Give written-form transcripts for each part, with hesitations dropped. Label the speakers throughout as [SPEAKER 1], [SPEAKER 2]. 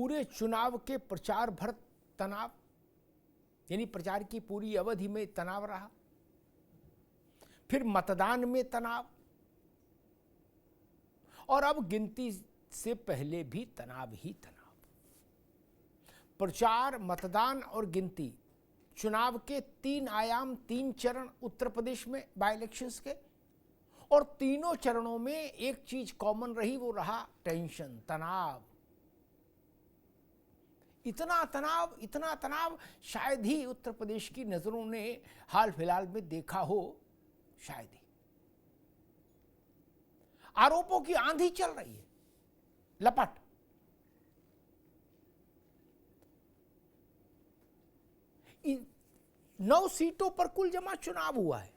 [SPEAKER 1] पूरे चुनाव के प्रचार भर तनाव, यानी प्रचार की पूरी अवधि में तनाव रहा, फिर मतदान में तनाव, और अब गिनती से पहले भी तनाव ही तनाव। प्रचार, मतदान और गिनती, चुनाव के 3 आयाम, 3 चरण उत्तर प्रदेश में बाय इलेक्शंस के, और तीनों चरणों में एक चीज कॉमन रही, वो रहा टेंशन, तनाव। इतना तनाव शायद ही उत्तर प्रदेश की नजरों ने हाल फिलहाल में देखा हो, शायद ही। आरोपों की आंधी चल रही है, लपट। 9 सीटों पर कुल जमा चुनाव हुआ है,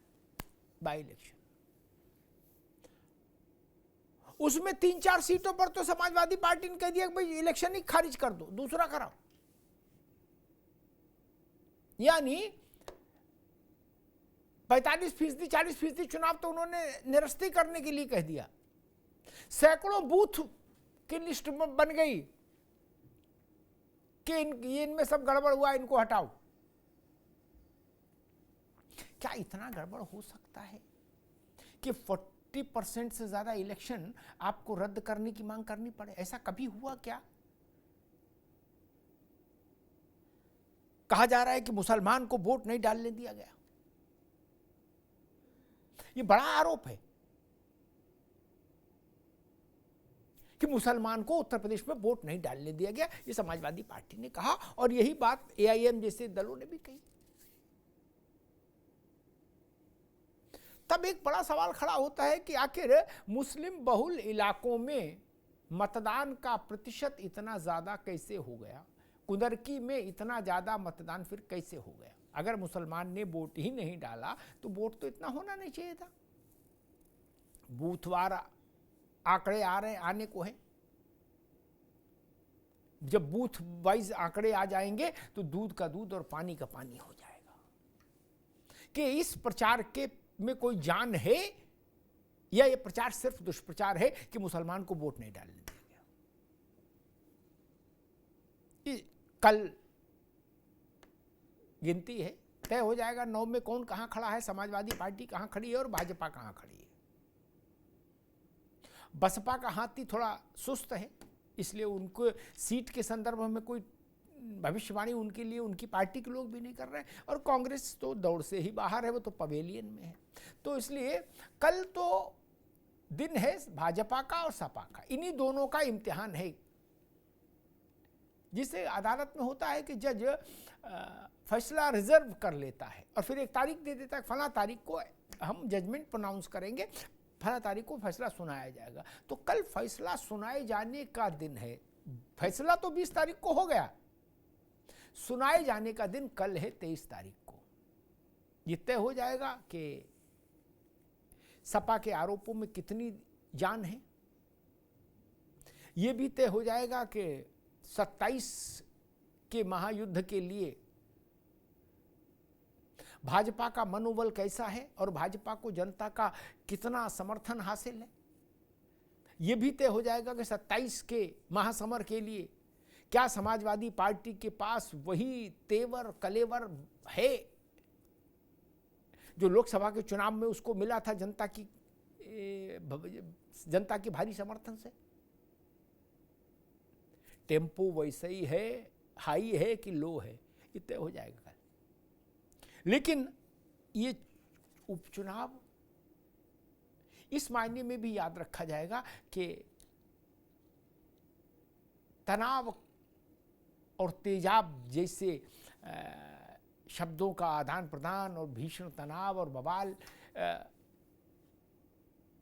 [SPEAKER 1] बाई इलेक्शन। उसमें 3-4 सीटों पर तो समाजवादी पार्टी ने कह दिया कि भाई इलेक्शन ही खारिज कर दो, दूसरा कराओ। यानी 45%, 40% चुनाव तो उन्होंने निरस्ती करने के लिए कह दिया। सैकड़ों बूथ की लिस्ट बन गई कि इनमें सब गड़बड़ हुआ, इनको हटाओ। क्या इतना गड़बड़ हो सकता है कि 40% से ज्यादा इलेक्शन आपको रद्द करने की मांग करनी पड़े? ऐसा कभी हुआ क्या? कहा जा रहा है कि मुसलमान को वोट नहीं डालने दिया गया। ये बड़ा आरोप है कि मुसलमान को उत्तर प्रदेश में वोट नहीं डालने दिया गया। ये समाजवादी पार्टी ने कहा, और यही बात AIM जैसे दलों ने भी कही। तब एक बड़ा सवाल खड़ा होता है कि आखिर मुस्लिम बहुल इलाकों में मतदान का प्रतिशत इतना ज्यादा कैसे हो गया? कुंदरकी में इतना ज्यादा मतदान फिर कैसे हो गया? अगर मुसलमान ने वोट ही नहीं डाला तो वोट तो इतना होना नहीं चाहिए था। बूथवार आंकड़े आने को हैं। जब बूथ वाइज आंकड़े आ जाएंगे तो दूध का दूध और पानी का पानी हो जाएगा कि इस प्रचार के में कोई जान है, या ये प्रचार सिर्फ दुष्प्रचार है कि मुसलमान को वोट नहीं डालने दिया गया। कल गिनती है, तय हो जाएगा 9 में कौन कहां खड़ा है, समाजवादी पार्टी कहां खड़ी है और भाजपा कहां खड़ी है। बसपा का हाथी थोड़ा सुस्त है, इसलिए उनको सीट के संदर्भ में कोई भविष्यवाणी उनके लिए उनकी पार्टी के लोग भी नहीं कर रहे हैं, और कांग्रेस तो दौड़ से ही बाहर है, वो तो पवेलियन में है। तो इसलिए कल तो दिन है भाजपा का और सपा का, इन्हीं दोनों का इम्तिहान है, जिसे अदालत में होता है कि जज फैसला रिजर्व कर लेता है और फिर एक तारीख दे देता है, फला तारीख को हम जजमेंट प्रोनाउंस करेंगे, फला तारीख को फैसला सुनाया जाएगा। तो कल फैसला सुनाए जाने का दिन है। फैसला तो 20 तारीख को हो गया, सुनाए जाने का दिन कल है 23 तारीख को। ये तय हो जाएगा कि सपा के आरोपों में कितनी जान है। ये भी तय हो जाएगा कि 27 के महायुद्ध के लिए भाजपा का मनोबल कैसा है और भाजपा को जनता का कितना समर्थन हासिल है। यह भी तय हो जाएगा कि 27 के महासमर के लिए क्या समाजवादी पार्टी के पास वही तेवर कलेवर है जो लोकसभा के चुनाव में उसको मिला था जनता की भारी समर्थन से। टेम्पो वैसे ही है, हाई है कि लो है, ये तय हो जाएगा। लेकिन ये उपचुनाव इस मायने में भी याद रखा जाएगा कि तनाव और तेजाब जैसे शब्दों का आदान प्रदान और भीषण तनाव और बवाल,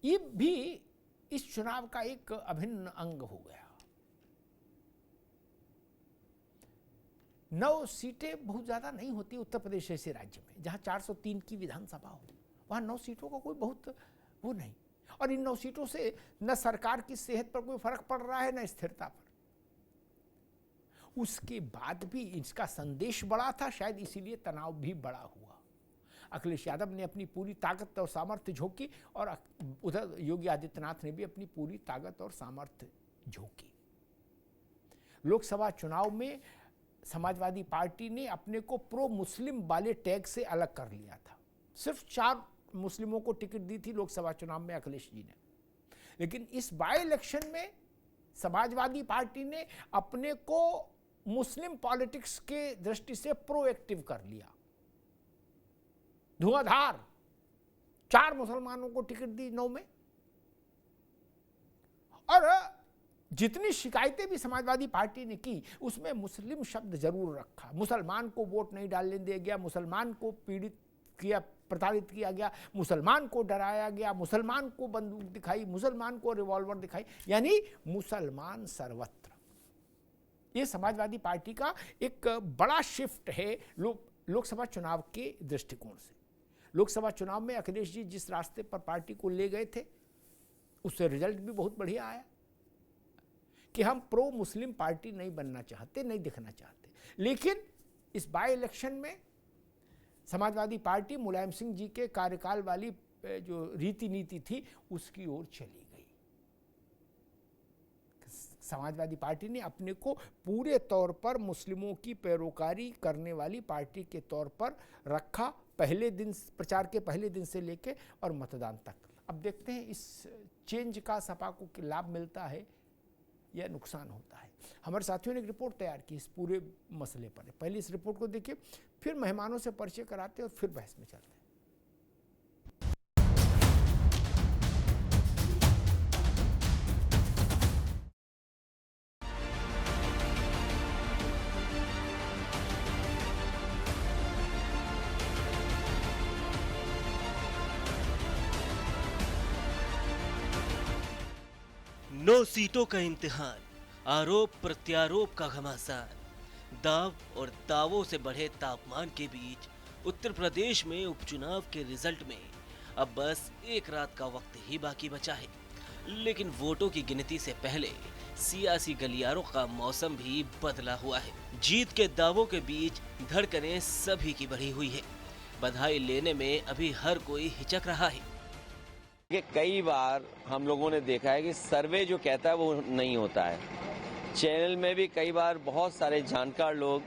[SPEAKER 1] ये भी इस चुनाव का एक अभिन्न अंग हो गया। 9 सीटें बहुत ज्यादा नहीं होती उत्तर प्रदेश जैसे राज्य में जहां 403 की विधानसभा हो, वहां 9 सीटों का कोई बहुत वो नहीं। और इन 9 सीटों से न सरकार की सेहत पर कोई फर्क पड़ रहा है न स्थिरता पर। उसके बाद भी इसका संदेश बड़ा था, शायद इसीलिए तनाव भी बड़ा हुआ। अखिलेश यादव ने अपनी पूरी ताकत और सामर्थ्य झोंकी और उधर योगी आदित्यनाथ ने भी अपनी पूरी ताकत और सामर्थ्य झोंकी। लोकसभा चुनाव में समाजवादी पार्टी ने अपने को प्रो मुस्लिम वाले टैग से अलग कर लिया था। सिर्फ 4 मुस्लिमों को टिकट दी थी लोकसभा चुनाव में अखिलेश जी ने, लेकिन इस बाई इलेक्शन में समाजवादी पार्टी ने अपने को मुस्लिम पॉलिटिक्स के दृष्टि से प्रोएक्टिव कर लिया। धुआंधार 4 मुसलमानों को टिकट दी 9 में, और जितनी शिकायतें भी समाजवादी पार्टी ने की उसमें मुस्लिम शब्द जरूर रखा। मुसलमान को वोट नहीं डालने दिया गया, मुसलमान को पीड़ित किया, प्रताड़ित किया गया, मुसलमान को डराया गया, मुसलमान को बंदूक दिखाई, मुसलमान को रिवॉल्वर दिखाई, यानी मुसलमान सर्वत्र। ये समाजवादी पार्टी का एक बड़ा शिफ्ट है लोकसभा चुनाव के दृष्टिकोण से। लोकसभा चुनाव में अखिलेश जी जिस रास्ते पर पार्टी को ले गए थे उससे रिजल्ट भी बहुत बढ़िया आया कि हम प्रो मुस्लिम पार्टी नहीं बनना चाहते, नहीं दिखना चाहते। लेकिन इस बाई इलेक्शन में समाजवादी पार्टी मुलायम सिंह जी के कार्यकाल वाली जो रीति नीति थी उसकी ओर चली गई। समाजवादी पार्टी ने अपने को पूरे तौर पर मुस्लिमों की पैरोकारी करने वाली पार्टी के तौर पर रखा, पहले दिन, प्रचार के पहले दिन से लेके और मतदान तक। अब देखते हैं इस चेंज का सपा को लाभ मिलता है या नुकसान होता है। हमारे साथियों ने एक रिपोर्ट तैयार की इस पूरे मसले पर। पहले इस रिपोर्ट को देखिए, फिर मेहमानों से परिचय कराते हैं और फिर बहस में चलते हैं।
[SPEAKER 2] नौ सीटों का इम्तिहान, आरोप प्रत्यारोप का घमासान, दाव और दावों से बढ़े तापमान के बीच उत्तर प्रदेश में उपचुनाव के रिजल्ट में अब बस एक रात का वक्त ही बाकी बचा है। लेकिन वोटों की गिनती से पहले सियासी गलियारों का मौसम भी बदला हुआ है। जीत के दावों के बीच धड़कनें सभी की बढ़ी हुई है। बधाई लेने में अभी हर कोई हिचक रहा है।
[SPEAKER 3] कि कई बार हम लोगों ने देखा है कि सर्वे जो कहता है वो नहीं होता है। चैनल में भी कई बार बहुत सारे जानकार लोग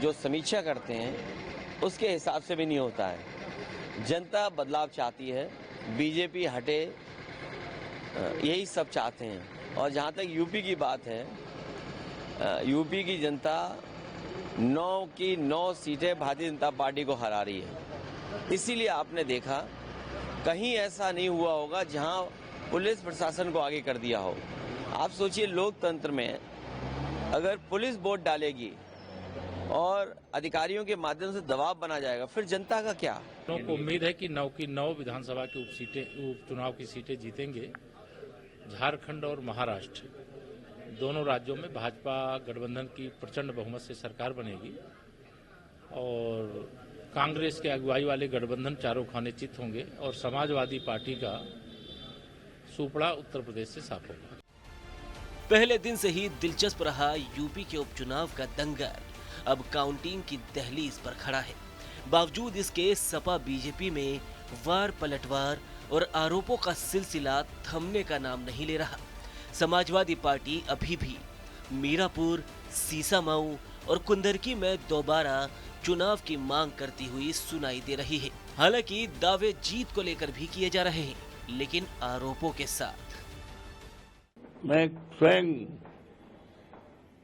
[SPEAKER 3] जो समीक्षा करते हैं उसके हिसाब से भी नहीं होता है। जनता बदलाव चाहती है, बीजेपी हटे, यही सब चाहते हैं। और जहाँ तक यूपी की बात है, यूपी की जनता 9 की 9 सीटें भारतीय जनता पार्टी को हरा रही है। इसीलिए आपने देखा कहीं ऐसा नहीं हुआ होगा जहां पुलिस प्रशासन को आगे कर दिया हो। आप सोचिए, लोकतंत्र में अगर पुलिस वोट डालेगी और अधिकारियों के माध्यम से दबाव बना जाएगा, फिर जनता का क्या?
[SPEAKER 4] लोगों को उम्मीद है कि 9 की 9 विधानसभा की उपचुनाव की सीटें जीतेंगे। झारखंड और महाराष्ट्र दोनों राज्यों में भाजपा गठबंधन की प्रचंड बहुमत से सरकार बनेगी और कांग्रेस के अगुवाई वाले गठबंधन चारों खाने चित होंगे और समाजवादी पार्टी का सुपड़ा उत्तर प्रदेश से साफ होगा।
[SPEAKER 2] पहले दिन से ही दिलचस्प रहा यूपी के उपचुनाव का दंगल अब काउंटिंग की दहलीज पर खड़ा है। बावजूद इसके सपा बीजेपी में वार पलटवार और आरोपों का सिलसिला थमने का नाम नहीं ले रहा। समाजवादी पार्टी अभी भी मीरापुर, सीसामाऊ और कुंदरकी में दोबारा चुनाव की मांग करती हुई सुनाई दे रही है। हालांकि दावे जीत को लेकर भी किए जा रहे हैं, लेकिन आरोपों के साथ।
[SPEAKER 5] मैं स्वयं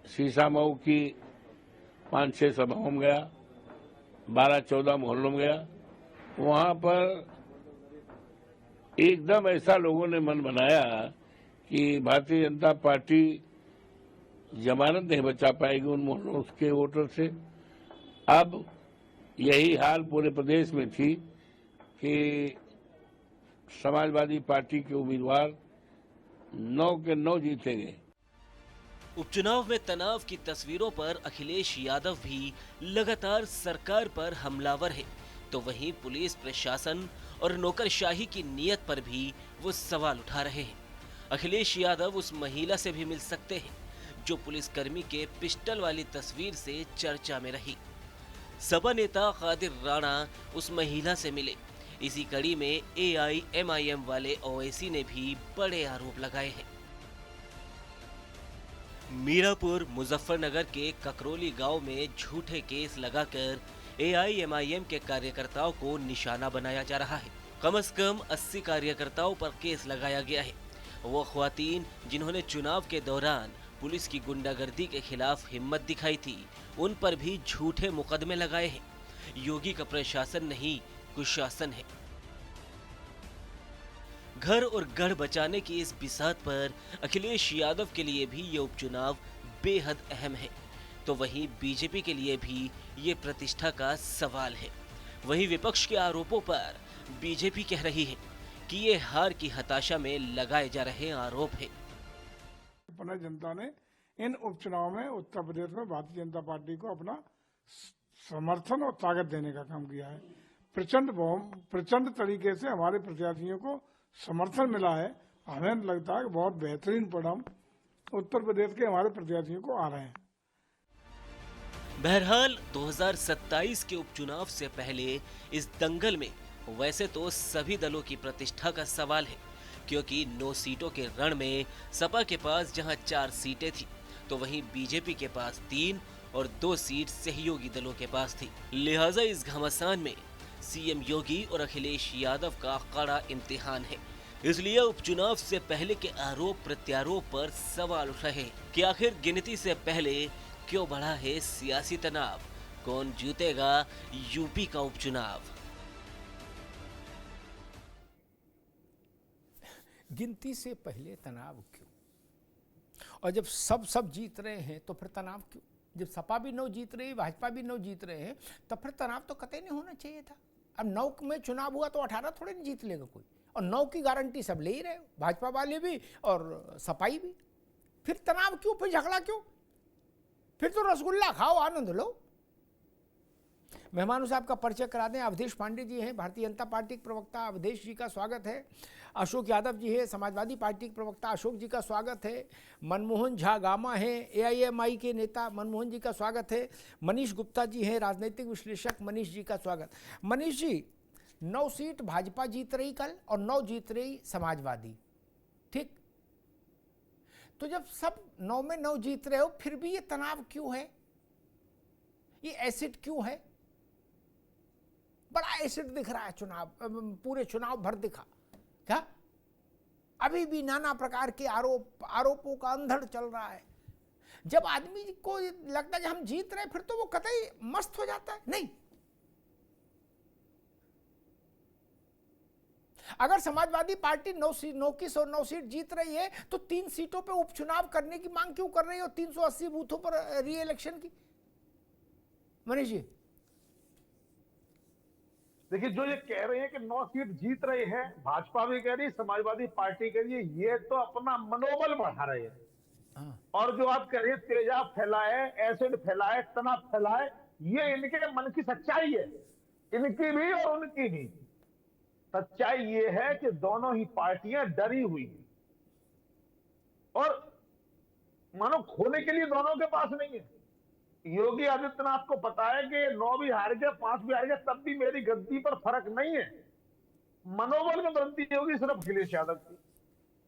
[SPEAKER 5] सीसामाऊ की 5-6 सभाओं में गया, 12-14 मोहल्लों में गया। वहां पर एकदम ऐसा लोगों ने मन बनाया कि भारतीय जनता पार्टी जमानत नहीं बचा पाएगी उन मोहल्लों के वोटर से। अब यही हाल पूरे प्रदेश में थी कि समाजवादी पार्टी के उम्मीदवार 9 के 9 जीतेंगे।
[SPEAKER 2] उपचुनाव में तनाव की तस्वीरों पर अखिलेश यादव भी लगातार सरकार पर हमलावर है, तो वहीं पुलिस प्रशासन और नौकरशाही की नीयत पर भी वो सवाल उठा रहे हैं। अखिलेश यादव उस महिला से भी मिल सकते हैं जो पुलिसकर्मी के पिस्टल वाली तस्वीर से चर्चा में रही। सपा नेता कादिर राणा उस महिला से मिले। इसी कड़ी में AIMIM वाले ओवैसी ने भी बड़े आरोप लगाए हैं। मीरापुर मुजफ्फरनगर के ककरोली गांव में झूठे केस लगाकर एआईएमआईएम के कार्यकर्ताओं को निशाना बनाया जा रहा है। कम से कम 80 कार्यकर्ताओं पर केस लगाया गया है। वो ख्वातीन जिन्होंने चुनाव के दौरान पुलिस की गुंडागर्दी के खिलाफ हिम्मत दिखाई थी, उन पर भी झूठे मुकदमे लगाए हैं। योगी का प्रशासन नहीं, कुशासन है। घर और गढ़ बचाने की इस बिसात पर अखिलेश यादव के लिए भी ये उपचुनाव बेहद अहम है, तो वहीं बीजेपी के लिए भी ये प्रतिष्ठा का सवाल है। वहीं विपक्ष के आरोपों पर बीजेपी कह रही है कि ये हार की हताशा में लगाए जा रहे आरोप है।
[SPEAKER 6] अपना जनता ने इन उपचुनाव में उत्तर प्रदेश में भारतीय जनता पार्टी को अपना समर्थन और ताकत देने का काम किया है। प्रचंड तरीके से हमारे प्रत्याशियों को समर्थन मिला है। हमें लगता है कि बहुत बेहतरीन परिणाम उत्तर प्रदेश के हमारे प्रत्याशियों को आ रहे हैं।
[SPEAKER 2] बहरहाल 2027 के उपचुनाव से पहले इस दंगल में वैसे तो सभी दलों की प्रतिष्ठा का सवाल है, क्योंकि 9 सीटों के रण में सपा के पास जहां 4 सीटें थी, तो वहीं बीजेपी के पास 3 और 2 सीट सहयोगी दलों के पास थी। लिहाजा इस घमासान में सीएम योगी और अखिलेश यादव का कड़ा इम्तिहान है। इसलिए उपचुनाव से पहले के आरोप प्रत्यारोप पर सवाल उठ रहे हैं कि आखिर गिनती से पहले क्यों बढ़ा है सियासी तनाव, कौन जीतेगा यूपी का उपचुनाव।
[SPEAKER 1] गिनती से पहले तनाव क्यों? और जब सब जीत रहे हैं तो फिर तनाव क्यों? जब सपा भी 9 जीत रही है, भाजपा भी 9 जीत रहे हैं, तो फिर तनाव तो कतई नहीं होना चाहिए था। अब 9 में चुनाव हुआ तो 18 थोड़े नहीं जीत लेगा कोई, और 9 की गारंटी सब ले ही रहे हो, भाजपा वाले भी और सपाई भी। फिर तनाव क्यों? फिर झगड़ा क्यों? फिर तो रसगुल्ला खाओ, आनंद लो। मेहमानों से आपका परिचय करा दें। अवधेश पांडे जी हैं, भारतीय जनता पार्टी के प्रवक्ता, अवधेश जी का स्वागत है। अशोक यादव जी है, समाजवादी पार्टी के प्रवक्ता, अशोक जी का स्वागत है। मनमोहन झा गामा हैं, एआईएमआई के नेता, मनमोहन जी का स्वागत है। मनीष गुप्ता जी हैं, राजनीतिक विश्लेषक, मनीष जी का स्वागत। मनीष जी, 9 सीट भाजपा जीत रही कल और 9 जीत रही समाजवादी, ठीक? तो जब सब 9 में 9 जीत रहे हो, फिर भी ये तनाव क्यों है? ये एसिड क्यों है? बड़ा एसिड दिख रहा है चुनाव, पूरे चुनाव भर दिखा क्या? अभी भी नाना प्रकार के आरोपों का अंधड़ चल रहा है। जब आदमी को लगता है कि हम जीत रहे, फिर तो वो कतई मस्त हो जाता है। नहीं, अगर समाजवादी पार्टी 9 की 109 सीट जीत रही है, तो 3 सीटों पे उपचुनाव करने की मांग क्यों कर रही है और 380 बूथों पर री इलेक्शन की? मनीष जी,
[SPEAKER 7] देखिए, जो ये कह रहे हैं कि 9 सीट जीत रहे हैं, भाजपा भी कह रही है, समाजवादी पार्टी कह रही है, ये तो अपना मनोबल बढ़ा रहे हैं। और जो आप कह रहे हैं तेजाब फैलाए, एसिड फैलाए, तनाव फैलाए, ये इनके मन की सच्चाई है, इनकी भी और उनकी भी। सच्चाई ये है कि दोनों ही पार्टियां डरी हुई हैं और मानो खोने के लिए दोनों के पास नहीं है। योगी आदित्यनाथ को पता है कि 9 भी हार गए, 5 भी हार गए, तब भी मेरी गद्दी पर फर्क नहीं है। मनोबल में गलती होगी सिर्फ अखिलेश यादव की।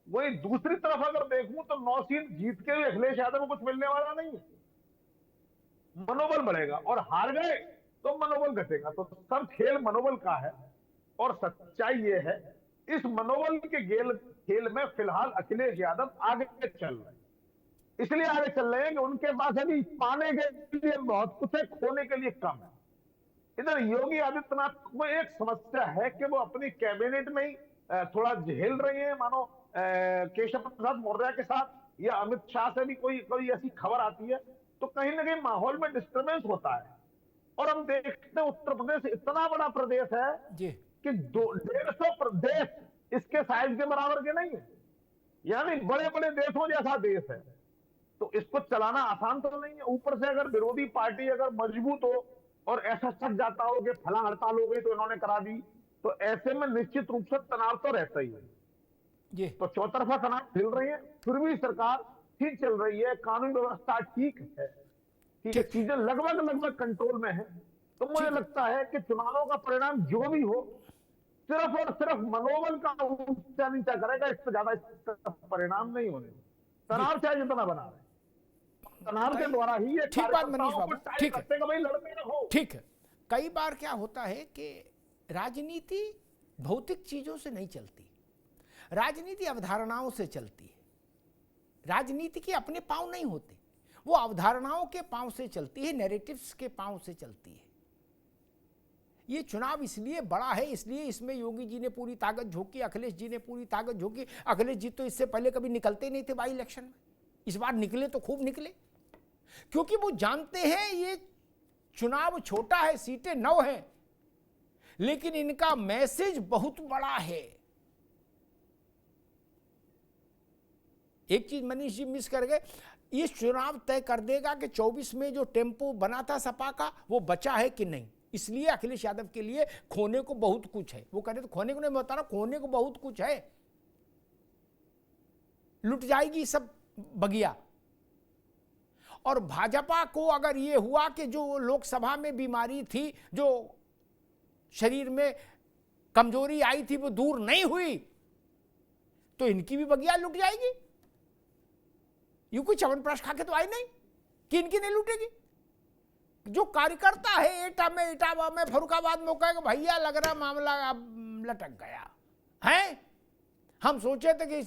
[SPEAKER 7] वही दूसरी तरफ अगर देखूं तो 9 सीट जीत के भी अखिलेश यादव को कुछ मिलने वाला नहीं है। मनोबल बढ़ेगा और हार गए तो मनोबल घटेगा। तो सब खेल मनोबल का है और सच्चाई ये है, इस मनोबल के खेल में फिलहाल अखिलेश यादव आगे चल रहे हैं। इसलिए आगे चल रहे हैं कि उनके पास अभी पाने के लिए बहुत कुछ है, खोने के लिए कम है। इधर योगी आदित्यनाथ को एक समस्या है कि वो अपनी कैबिनेट में ही थोड़ा झेल रहे हैं, मानो केशव प्रसाद मौर्य के साथ या अमित शाह से भी कोई ऐसी खबर आती है तो कहीं ना कहीं माहौल में डिस्टर्बेंस होता है। और हम देखते हैं उत्तर प्रदेश इतना बड़ा प्रदेश है कि 150 प्रदेश इसके साइज के बराबर के नहीं है, यानी बड़े बड़े देशों जैसा देश है। तो इसको चलाना आसान तो नहीं है। ऊपर से अगर विरोधी पार्टी अगर मजबूत हो और ऐसा सच जाता हो कि फला हड़ताल हो गई तो इन्होंने करा दी, तो ऐसे में निश्चित रूप से तनाव तो रहता ही है। तो चौतरफा तनाव झेल रही है, फिर भी सरकार ठीक चल रही है, कानून व्यवस्था ठीक है, ठीक है, चीजें लगभग कंट्रोल में है। तो मुझे लगता है कि चुनावों का परिणाम जो भी हो, सिर्फ और सिर्फ मनोबल का ऊंचा नीचा करेगा, इससे ज्यादा इसका परिणाम नहीं होने। तनाव चाहे जितना बना रहे। तनाव के द्वारा ही ये
[SPEAKER 1] ठीक बात मनीष बाबू,
[SPEAKER 7] कार्यकर्ताओं को
[SPEAKER 1] ठीक है।
[SPEAKER 7] टाइट रखते हैं कि भाई लड़ते रहो।
[SPEAKER 1] ठीक है। कई बार क्या होता है कि राजनीति भौतिक चीजों से नहीं चलती, राजनीति अवधारणाओं से चलती है। राजनीति के अपने पांव नहीं होते, वो अवधारणाओं के पांव से चलती है, नैरेटिव्स के पांव से चलती है। ये चुनाव इसलिए बड़ा है, इसलिए इसमें योगी जी ने पूरी ताकत झोंकी, अखिलेश जी ने पूरी ताकत झोंकी। अखिलेश जी तो इससे पहले कभी निकलते नहीं थे बाई इलेक्शन में, इस बार निकले तो खूब निकले, क्योंकि वो जानते हैं ये चुनाव छोटा है, सीटें 9 हैं, लेकिन इनका मैसेज बहुत बड़ा है। एक चीज मनीष जी मिस कर गए, ये चुनाव तय कर देगा कि 24 में जो टेम्पो बना था सपा का वो बचा है कि नहीं। इसलिए अखिलेश यादव के लिए खोने को बहुत कुछ है। वो कह रहे तो खोने को नहीं, मैं बता रहा खोने को बहुत कुछ है। लुट जाएगी सब बगिया। और भाजपा को अगर ये हुआ कि जो लोकसभा में बीमारी थी, जो शरीर में कमजोरी आई थी, वो दूर नहीं हुई, तो इनकी भी बगिया लुट जाएगी। ये कोई च्यवनप्राश खा के तो आई नहीं कि इनकी नहीं लूटेगी। जो कार्यकर्ता है एटा में, इटावा में, फरुखाबाद में, कहेगा भैया लग रहा मामला अब लटक गया है। हम सोचे थे कि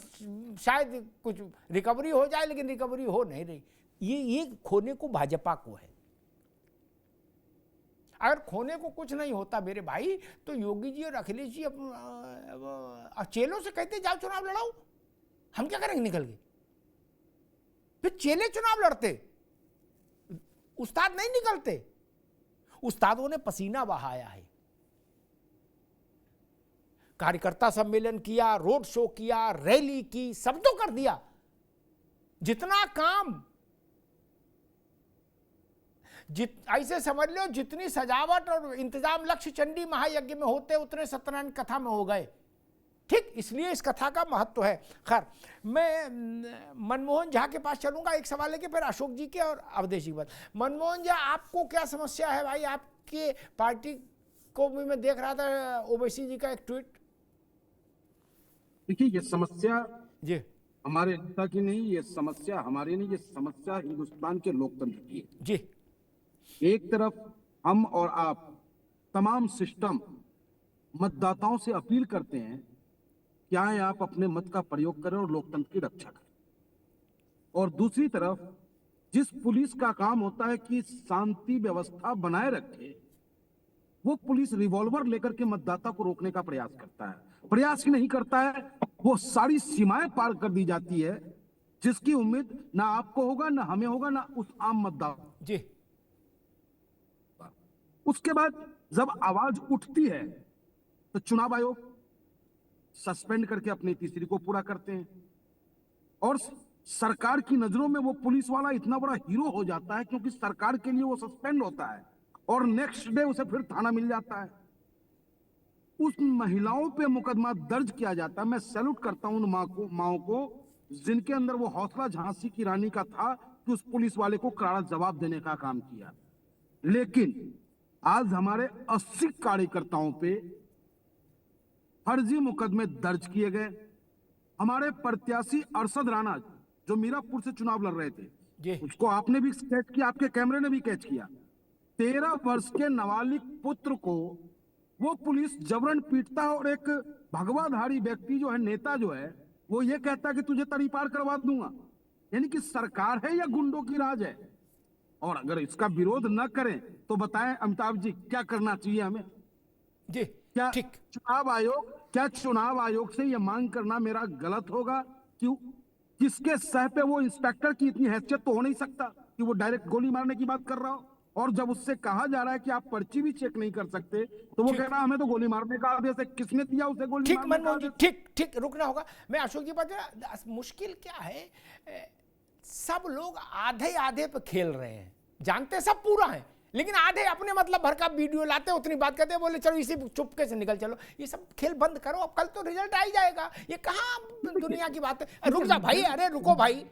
[SPEAKER 1] शायद कुछ रिकवरी हो जाए, लेकिन रिकवरी हो नहीं रही। ये खोने को भाजपा को है। अगर खोने को कुछ नहीं होता मेरे भाई, तो योगी जी और अखिलेश जी अब चेलों से कहते जाओ चुनाव लड़ाओ, हम क्या करेंगे निकल के। फिर चेले चुनाव लड़ते, उस्ताद नहीं निकलते। उस्तादों ने पसीना बहाया है, कार्यकर्ता सम्मेलन किया, रोड शो किया, रैली की, सब तो कर दिया। जितना काम ऐसे समझ लो जितनी सजावट और इंतजाम लक्ष्य चंडी महायज्ञ में होते उतने सत्यनारायण कथा में हो गए। ठीक, इसलिए इस कथा का महत्व है। खैर, मैं मनमोहन झा के पास चलूंगा, एक सवाल लेके, फिर अशोक जी के और अवधेश जी के बाद। मनमोहन झा, आपको क्या समस्या है भाई? आपके पार्टी को भी मैं देख रहा था, ओवैसी जी का एक ट्वीट।
[SPEAKER 8] देखिए, ये समस्या
[SPEAKER 1] जी
[SPEAKER 8] हमारे नेता की नहीं, ये समस्या हमारी नहीं, ये समस्या हिंदुस्तान के लोकतंत्र की है।
[SPEAKER 1] जी,
[SPEAKER 8] एक तरफ हम और आप तमाम सिस्टम मतदाताओं से अपील करते हैं क्या है आप अपने मत का प्रयोग करें और लोकतंत्र की रक्षा करें, और दूसरी तरफ जिस पुलिस का काम होता है कि शांति व्यवस्था बनाए रखे, वो पुलिस रिवॉल्वर लेकर के मतदाता को रोकने का प्रयास करता है। प्रयास ही नहीं करता है, वो सारी सीमाएं पार कर दी जाती है जिसकी उम्मीद ना आपको होगा, ना हमें होगा, ना उस आम मतदाता।
[SPEAKER 1] जी,
[SPEAKER 8] उसके बाद जब आवाज उठती है तो चुनाव आयोग सस्पेंड करके अपनी तीसरी को पूरा करते हैं, और सरकार की नजरों में वो पुलिस वाला इतना बड़ा हीरो हो जाता है क्योंकि सरकार के लिए वो सस्पेंड होता है और नेक्स्ट डे उसे फिर थाना मिल जाता है। उस महिलाओं पे मुकदमा दर्ज किया जाता है। मैं सैल्यूट करता हूं उन माओं को जिनके अंदर वो हौसला झांसी की रानी का था कि उस पुलिस वाले को करारा जवाब देने का काम किया। लेकिन आज हमारे 80 कार्यकर्ताओं पे फर्जी मुकदमे दर्ज किए गए। हमारे प्रत्याशी अरशद राणा जो मीरापुर से चुनाव लड़ रहे थे, उसको आपने भी कैच किया, आपके कैमरे ने भी कैच किया। 13 वर्ष के नाबालिग पुत्र को वो पुलिस जबरन पीटता है और एक भगवाधारी व्यक्ति जो है, नेता जो है, वो ये कहता है कि तुझे तड़ी पार करवा दूंगा। यानी कि सरकार है या गुंडों की राज है? और अगर इसका विरोध न करें तो बताएं अमिताभ जी क्या करना चाहिए हमें?
[SPEAKER 1] जी,
[SPEAKER 8] क्या
[SPEAKER 1] ठीक।
[SPEAKER 8] चुनाव आयोग से यह मांग करना मेरा गलत होगा? क्यों? किसके सह पे वो इंस्पेक्टर की इतनी हैसियत तो हो नहीं सकता कि वो डायरेक्ट गोली मारने की बात कर रहा हो। और जब उससे कहा जा रहा है कि आप पर्ची भी चेक नहीं कर सकते, तो वो कह रहा है हमें तो गोली मारने का आदेश है। किसने दिया उसे गोली
[SPEAKER 1] ठीक,
[SPEAKER 8] मारने का
[SPEAKER 1] मनमोहन जी,
[SPEAKER 8] आदेश?
[SPEAKER 1] ठीक ठीक, रुकना होगा। मैं अशोक जी बात, मुश्किल क्या है, सब लोग आधे आधे पे खेल रहे हैं, जानते सब पूरा है, लेकिन आधे अपने मतलब भर का वीडियो लाते, उतनी बात करते, बोले चलो इसी चुपके से निकल चलो। ये सब खेल बंद करो, अब कल तो रिजल्ट आ ही जाएगा। ये कहाँ दुनिया की बात है? रुक जा भाई, अरे रुको भाई,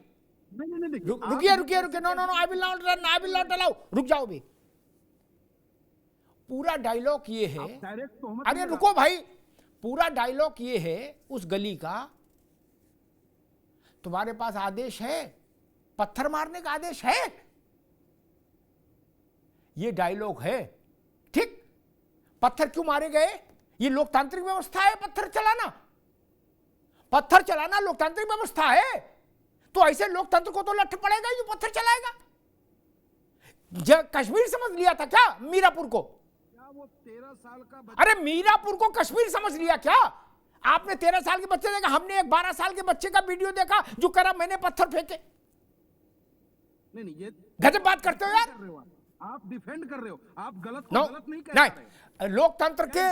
[SPEAKER 1] रुकिए, no, I will not allow, रुक जाओ भी। पूरा डायलॉग ये है, अरे रुको भाई, पूरा डायलॉग ये है उस गली का, तुम्हारे पास आदेश है, पत्थर मारने का आदेश है? ये डायलॉग है, ठीक? पत्थर क्यों मारे गए? ये लोकतांत्रिक व्यवस्था है पत्थर चलाना? पत्थर चलाना लोकतांत्रिक व्यवस्था है? तो ऐसे लोकतंत्र को तो लठ पड़ेगा ही जो पत्थर चलाएगा। कश्मीर समझ लिया था क्या मीरापुर को?
[SPEAKER 8] क्या वो 13 साल का
[SPEAKER 1] अरे मीरापुर को कश्मीर समझ लिया क्या? आपने 13 साल के बच्चे देखा, हमने एक 12 साल के बच्चे का वीडियो देखा जो कह रहा मैंने पत्थर फेंके।
[SPEAKER 8] नहीं, ये
[SPEAKER 1] गजब बात करते हो यार।
[SPEAKER 8] कर रहे हो आप डिफेंड कर रहे हो, आप गलत को
[SPEAKER 1] नो,
[SPEAKER 8] गलत नहीं कह रहे।
[SPEAKER 1] नहीं, लोकतंत्र के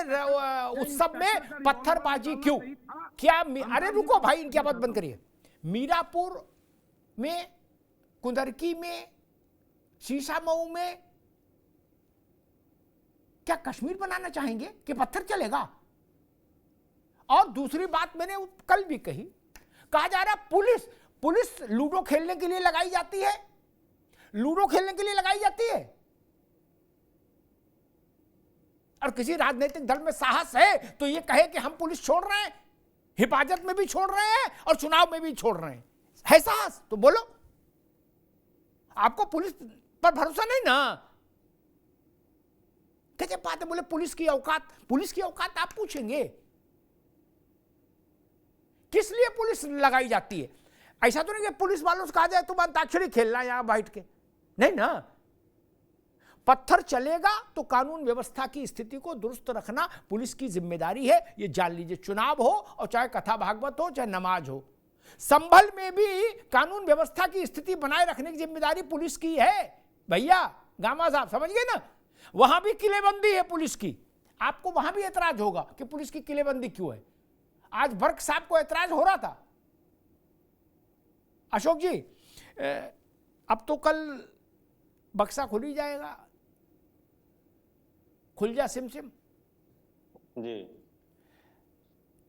[SPEAKER 1] उत्सव में पत्थरबाजी क्यों? क्या अरे रुको भाई, इनकी बात बंद करिए। मीरापुर में, कुंदरकी में, शीशामऊ में क्या कश्मीर बनाना चाहेंगे कि पत्थर चलेगा? और दूसरी बात मैंने कल भी कही, कहा जा रहा पुलिस लूडो खेलने के लिए लगाई जाती है, लूडो खेलने के लिए लगाई जाती है। और किसी राजनीतिक दल में साहस है तो ये कहे कि हम पुलिस छोड़ रहे हैं, हिफाजत में भी छोड़ रहे हैं और चुनाव में भी छोड़ रहे हैं, है साहस तो बोलो। आपको पुलिस पर भरोसा नहीं ना? कैसे बात है? बोले पुलिस की औकात आप पूछेंगे किस लिए पुलिस लगाई जाती है? ऐसा तो नहीं कि पुलिस वालों से कहा जाए तुम अंताक्षरी खेलना यहां बैठ के, नहीं ना। पत्थर चलेगा तो कानून व्यवस्था की स्थिति को दुरुस्त रखना पुलिस की जिम्मेदारी है। ये जान लीजिए, चुनाव हो और चाहे कथा भागवत हो चाहे नमाज हो, संभल में भी कानून व्यवस्था की स्थिति बनाए रखने की जिम्मेदारी पुलिस की है भैया। गामा साहब समझ गए ना? वहां भी किलेबंदी है पुलिस की। आपको वहां भी एतराज होगा कि पुलिस की किलेबंदी क्यों है। आज बर्क साहब को एतराज हो रहा था। अशोक जी, अब तो कल बक्सा खुल ही जाएगा, खुल जा सिम
[SPEAKER 3] जी।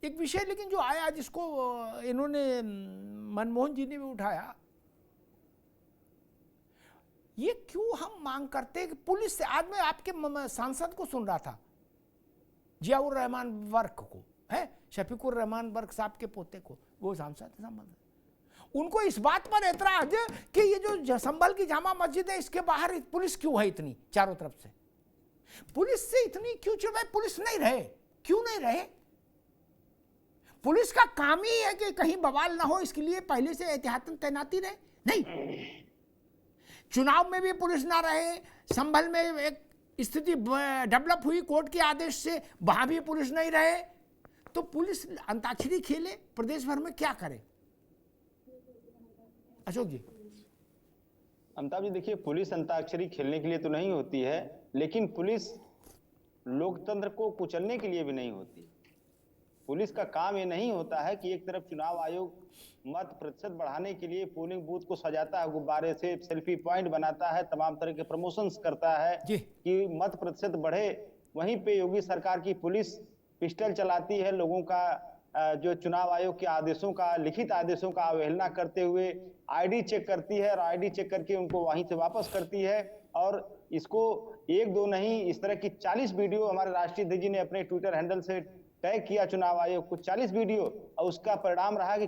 [SPEAKER 1] एक विषय लेकिन जो आया जिसको इन्होंने मनमोहन जी ने भी उठाया, ये क्यों हम मांग करते हैं कि पुलिस से, आज मैं आपके सांसद को सुन रहा था, जियाउर रहमान वर्क को, है शफीकुर रहमान वर्क साहब के पोते को, वो सांसद संबंध, उनको इस बात पर एतराज कि ये जो संभल की जामा मस्जिद है इसके बाहर पुलिस क्यों है इतनी चारों तरफ से? पुलिस से इतनी क्यों चिढ़? पुलिस नहीं रहे, क्यों नहीं रहे? पुलिस का काम ही है कि कहीं बवाल ना हो, इसके लिए पहले से एहतियातन तैनाती रहे। नहीं, चुनाव में भी पुलिस ना रहे, संभल में एक स्थिति डेवलप हुई कोर्ट के आदेश से, वहां भी पुलिस नहीं रहे, तो पुलिस अंताक्षरी खेले प्रदेश भर में, क्या करे? अशोक जी।
[SPEAKER 9] अमिताभ जी, देखिए, पुलिस अंताक्षरी खेलने के लिए तो नहीं होती है, लेकिन पुलिस लोकतंत्र को कुचलने के लिए भी नहीं होती। पुलिस का काम ये नहीं होता है कि एक तरफ चुनाव आयोग मत प्रतिशत बढ़ाने के लिए पोलिंग बूथ को सजाता है गुब्बारे से, सेल्फी पॉइंट बनाता है, तमाम तरह के प्रमोशंस करता है कि मत प्रतिशत बढ़े, वहीं पे योगी सरकार की पुलिस पिस्टल चलाती है, लोगों का जो चुनाव आयोग के आदेशों का, लिखित आदेशों का अवहेलना करते हुए आईडी चेक करती है और आईडी चेक करके उनको वहीं से वापस करती है। और इसको एक दो नहीं, इस तरह की 40 वीडियो हमारे राष्ट्रीय अध्यक्ष जी ने अपने ट्विटर हैंडल से टैग किया चुनाव आयोग को, 40 वीडियो, और उसका परिणाम रहा कि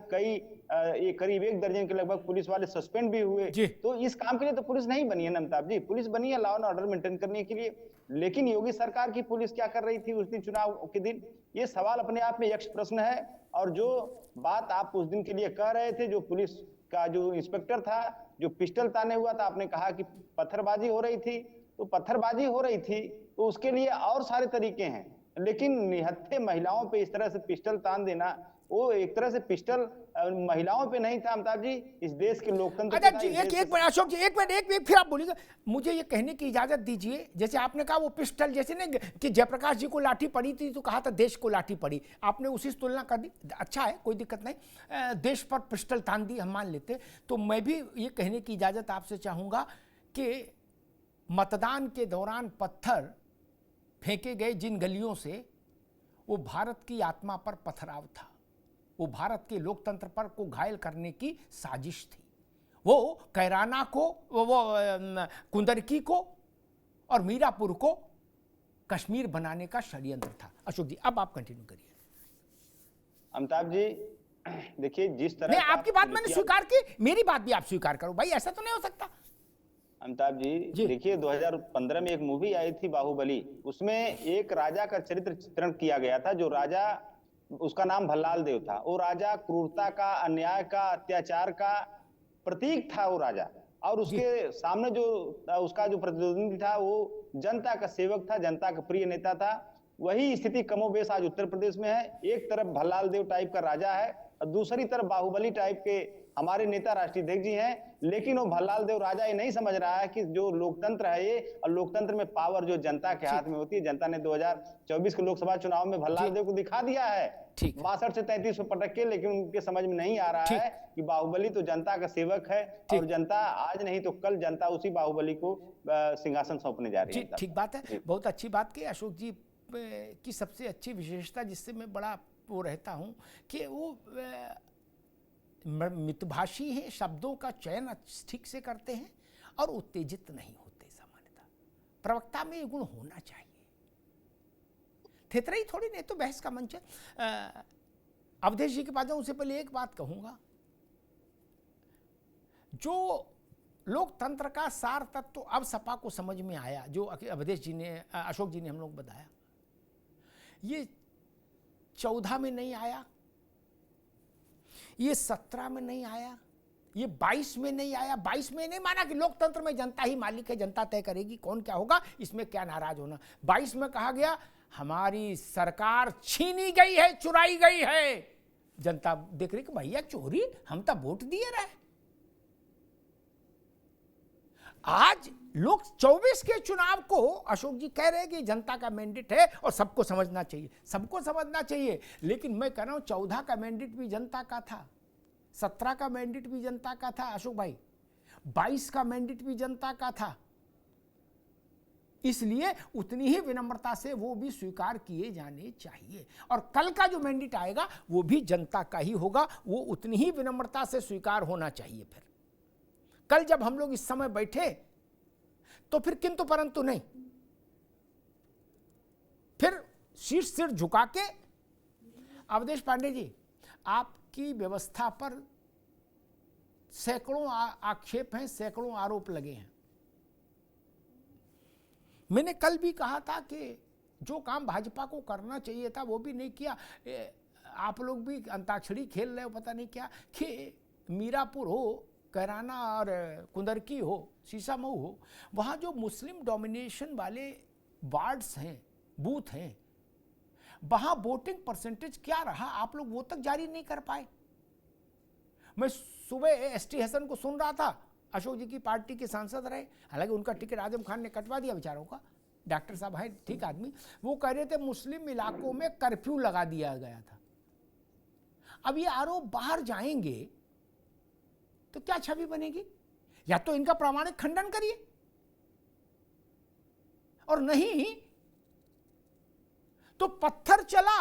[SPEAKER 9] करीब 1 दर्जन के लगभग पुलिस वाले सस्पेंड भी हुए। तो इस काम के लिए तो पुलिस नहीं बनी है ना अमिताभ जी, पुलिस बनी है लॉ एंड ऑर्डर मेंटेन करने के लिए। लेकिन योगी सरकार की पुलिस क्या कर रही थी उस दिन चुनाव के दिन, ये सवाल अपने आप में यक्ष प्रश्न है। और जो बात आप उस दिन के लिए कह रहे थे, जो पुलिस का जो इंस्पेक्टर था जो पिस्टल ताने हुआ था, आपने कहा कि पत्थरबाजी हो रही थी, तो पत्थरबाजी हो रही थी तो उसके लिए और सारे तरीके हैं, लेकिन निहत्थे महिलाओं पे इस तरह से पिस्टल तान देना, वो एक तरह से पिस्टल महिलाओं पे नहीं था अमिताभ जी, इस देश के लोकतंत्र पे था।
[SPEAKER 1] जी एक मिनट अशोक जी, एक मिनट फिर आप बोलिएगा। मुझे ये कहने की इजाजत दीजिए, जैसे आपने कहा वो पिस्टल, जैसे ना कि जयप्रकाश जी को लाठी पड़ी थी तो कहा था देश को लाठी पड़ी, आपने उसी से तुलना कर दी, अच्छा है, कोई दिक्कत नहीं, देश पर पिस्टल तान दी हम मान लेते। तो मैं भी ये कहने की इजाजत आपसे चाहूंगा कि मतदान के दौरान पत्थर फेंके गए जिन गलियों से, वो भारत की आत्मा पर पथराव था, वो भारत के लोकतंत्र पर को घायल करने की साजिश थी। वो कैराना को, वो कुंदरकी को और मीरापुर को कश्मीर बनाने का षड्यंत्र था। अशोक जी अब आप कंटिन्यू करिए।
[SPEAKER 9] अमिताभ जी, देखिए जिस तरह
[SPEAKER 1] नहीं,
[SPEAKER 9] का
[SPEAKER 1] आपकी बात मैंने
[SPEAKER 9] देखिए,
[SPEAKER 1] स्वीकार की, मेरी बात भी आप स्वीकार करो भाई, ऐसा तो नहीं हो सकता।
[SPEAKER 9] अमिताभ जी देखिए 2015 में एक मूवी आई थी बाहुबली, उसमें एक राजा का चरित्र चित्रण किया गया था, जो राजा उसका नाम भल्लाल देव था। वो राजा क्रूरता का, अन्याय का, अत्याचार का प्रतीक था वो राजा, और उसके सामने जो उसका जो प्रतिद्वंदी था वो जनता का सेवक था, जनता का प्रिय नेता था। वही स्थिति कमोबेश आज उत्तर प्रदेश में है। एक तरफ भल्लाल देव टाइप का राजा है और दूसरी तरफ बाहुबली टाइप के हमारे नेता राष्ट्रीय अध्यक्ष जी हैं, लेकिन वो भल्लाल देव राजा ये नहीं समझ रहा है कि जो लोकतंत्र है ये, और लोकतंत्र में पावर जो जनता के हाथ में होती है। जनता ने 2024 के लोकसभा चुनाव में भल्लाल देव को दिखा दिया है 62 से 33 पटक के, लेकिन उनके समझ में नहीं आ रहा है कि बाहुबली तो जनता का सेवक है, और जनता आज नहीं तो कल जनता उसी बाहुबली को सिंहासन सौंपने जा रही है।
[SPEAKER 1] ठीक बात है, बहुत अच्छी बात की। अशोक जी की सबसे अच्छी विशेषता जिससे मैं बड़ा वो रहता हूँ कि वो मितभाषी हैं, शब्दों का चयन ठीक से करते हैं और उत्तेजित नहीं होते। सामान्यतः प्रवक्ता में ये गुण होना चाहिए। थेतरई थोड़ी नहीं तो बहस का मंच है। अवधेश जी के पास जाऊं उससे पहले एक बात कहूंगा, जो लोकतंत्र का सार तत्व तो अब सपा को समझ में आया, जो अवधेश जी ने, अशोक जी ने हम लोग बताया, ये 14 में नहीं आया, ये 17 में नहीं आया, ये 22 में नहीं आया। 22 में नहीं माना कि लोकतंत्र में जनता ही मालिक है, जनता तय करेगी कौन क्या होगा, इसमें क्या नाराज होना। 22 में कहा गया हमारी सरकार छीनी गई है, चुराई गई है। जनता देख रही कि भैया चोरी, हम तो वोट दिए रहे। आज लोग 24 के चुनाव को अशोक जी कह रहे हैं कि जनता का मैंडेट है और सबको समझना चाहिए, सबको समझना चाहिए। लेकिन मैं कह रहा हूं 14 का मैंडेट भी जनता का था, 17 का मैंडेट भी जनता का था अशोक भाई, 22 का मैंडेट भी जनता का था। इसलिए उतनी ही विनम्रता से वो भी स्वीकार किए जाने चाहिए, और कल का जो मैंडेट आएगा वो भी जनता का ही होगा, वो उतनी ही विनम्रता से स्वीकार होना चाहिए। फिर कल जब हम लोग इस समय बैठे तो फिर किंतु परंतु नहीं, फिर शीर्ष सिर झुका के। अवधेश पांडे जी, आपकी व्यवस्था पर सैकड़ों आक्षेप हैं, सैकड़ों आरोप लगे हैं। मैंने कल भी कहा था कि जो काम भाजपा को करना चाहिए था वो भी नहीं किया। आप लोग भी अंताक्षरी खेल रहे हो, पता नहीं क्या, कि मीरापुर हो, कैराना और कुंदरकी हो, शीशामऊ हो, वहाँ जो मुस्लिम डोमिनेशन वाले वार्ड्स हैं, बूथ हैं, वहाँ वोटिंग परसेंटेज क्या रहा, आप लोग वो तक जारी नहीं कर पाए। मैं सुबह एसटी हसन को सुन रहा था, अशोक जी की पार्टी के सांसद रहे, हालांकि उनका टिकट आजम खान ने कटवा दिया बेचारों का, डॉक्टर साहब हैं ठीक आदमी, वो कह रहे थे मुस्लिम इलाकों में कर्फ्यू लगा दिया गया था। अब ये आरोप बाहर जाएंगे तो क्या छवि बनेगी? या तो इनका प्रामाणिक खंडन करिए, और नहीं तो पत्थर चला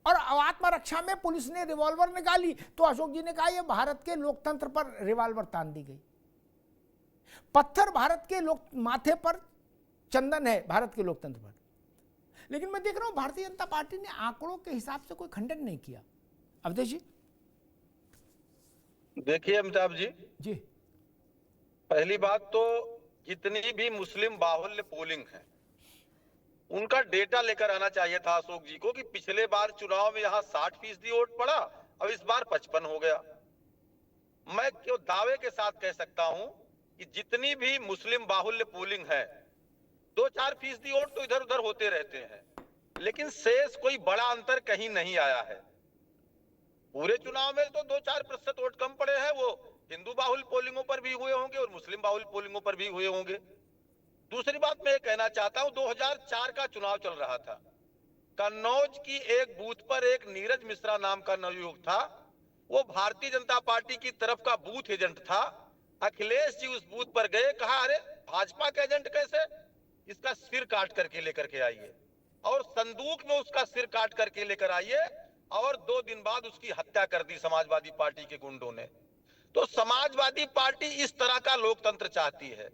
[SPEAKER 1] और आत्मरक्षा में पुलिस ने रिवॉल्वर निकाली, तो अशोक जी ने कहा यह भारत के लोकतंत्र पर रिवॉल्वर तान दी गई। पत्थर भारत के माथे पर चंदन है, भारत के लोकतंत्र पर। लेकिन मैं देख रहा हूं भारतीय जनता पार्टी ने आंकड़ों के हिसाब से कोई खंडन नहीं किया। अवधेश जी
[SPEAKER 10] देखिए अमिताभ जी, पहली बात तो जितनी भी मुस्लिम बाहुल्य पोलिंग है उनका डेटा लेकर आना चाहिए था अशोक जी को, कि पिछले बार चुनाव में यहाँ 60% वोट पड़ा, अब इस बार 55 हो गया। मैं क्यों दावे के साथ कह सकता हूं कि जितनी भी मुस्लिम बाहुल्य पोलिंग है 2-4% वोट तो इधर उधर होते रहते हैं, लेकिन शेष कोई बड़ा अंतर कहीं नहीं आया है। पूरे चुनाव में तो 2-4% वोट कम पड़े हैं, वो हिंदू बाहुल पोलिंगों पर भी हुए होंगे और मुस्लिम बाहुल पोलिंगों पर भी हुए होंगे। दूसरी बात मैं ये कहना चाहता हूं, 2004 का चुनाव चल रहा था, कन्नौज की एक बूथ पर एक नीरज मिश्रा नाम का नवयुवक था, वो भारतीय जनता पार्टी की तरफ का बूथ एजेंट था। अखिलेश जी उस बूथ पर गए, कहा अरे भाजपा का एजेंट कैसे, इसका सिर काट करके लेकर के आइए, और संदूक में उसका सिर काट करके लेकर आइए, और 2 दिन बाद उसकी हत्या कर दी समाजवादी पार्टी के गुंडों ने। तो समाजवादी पार्टी इस तरह का लोकतंत्र चाहती है।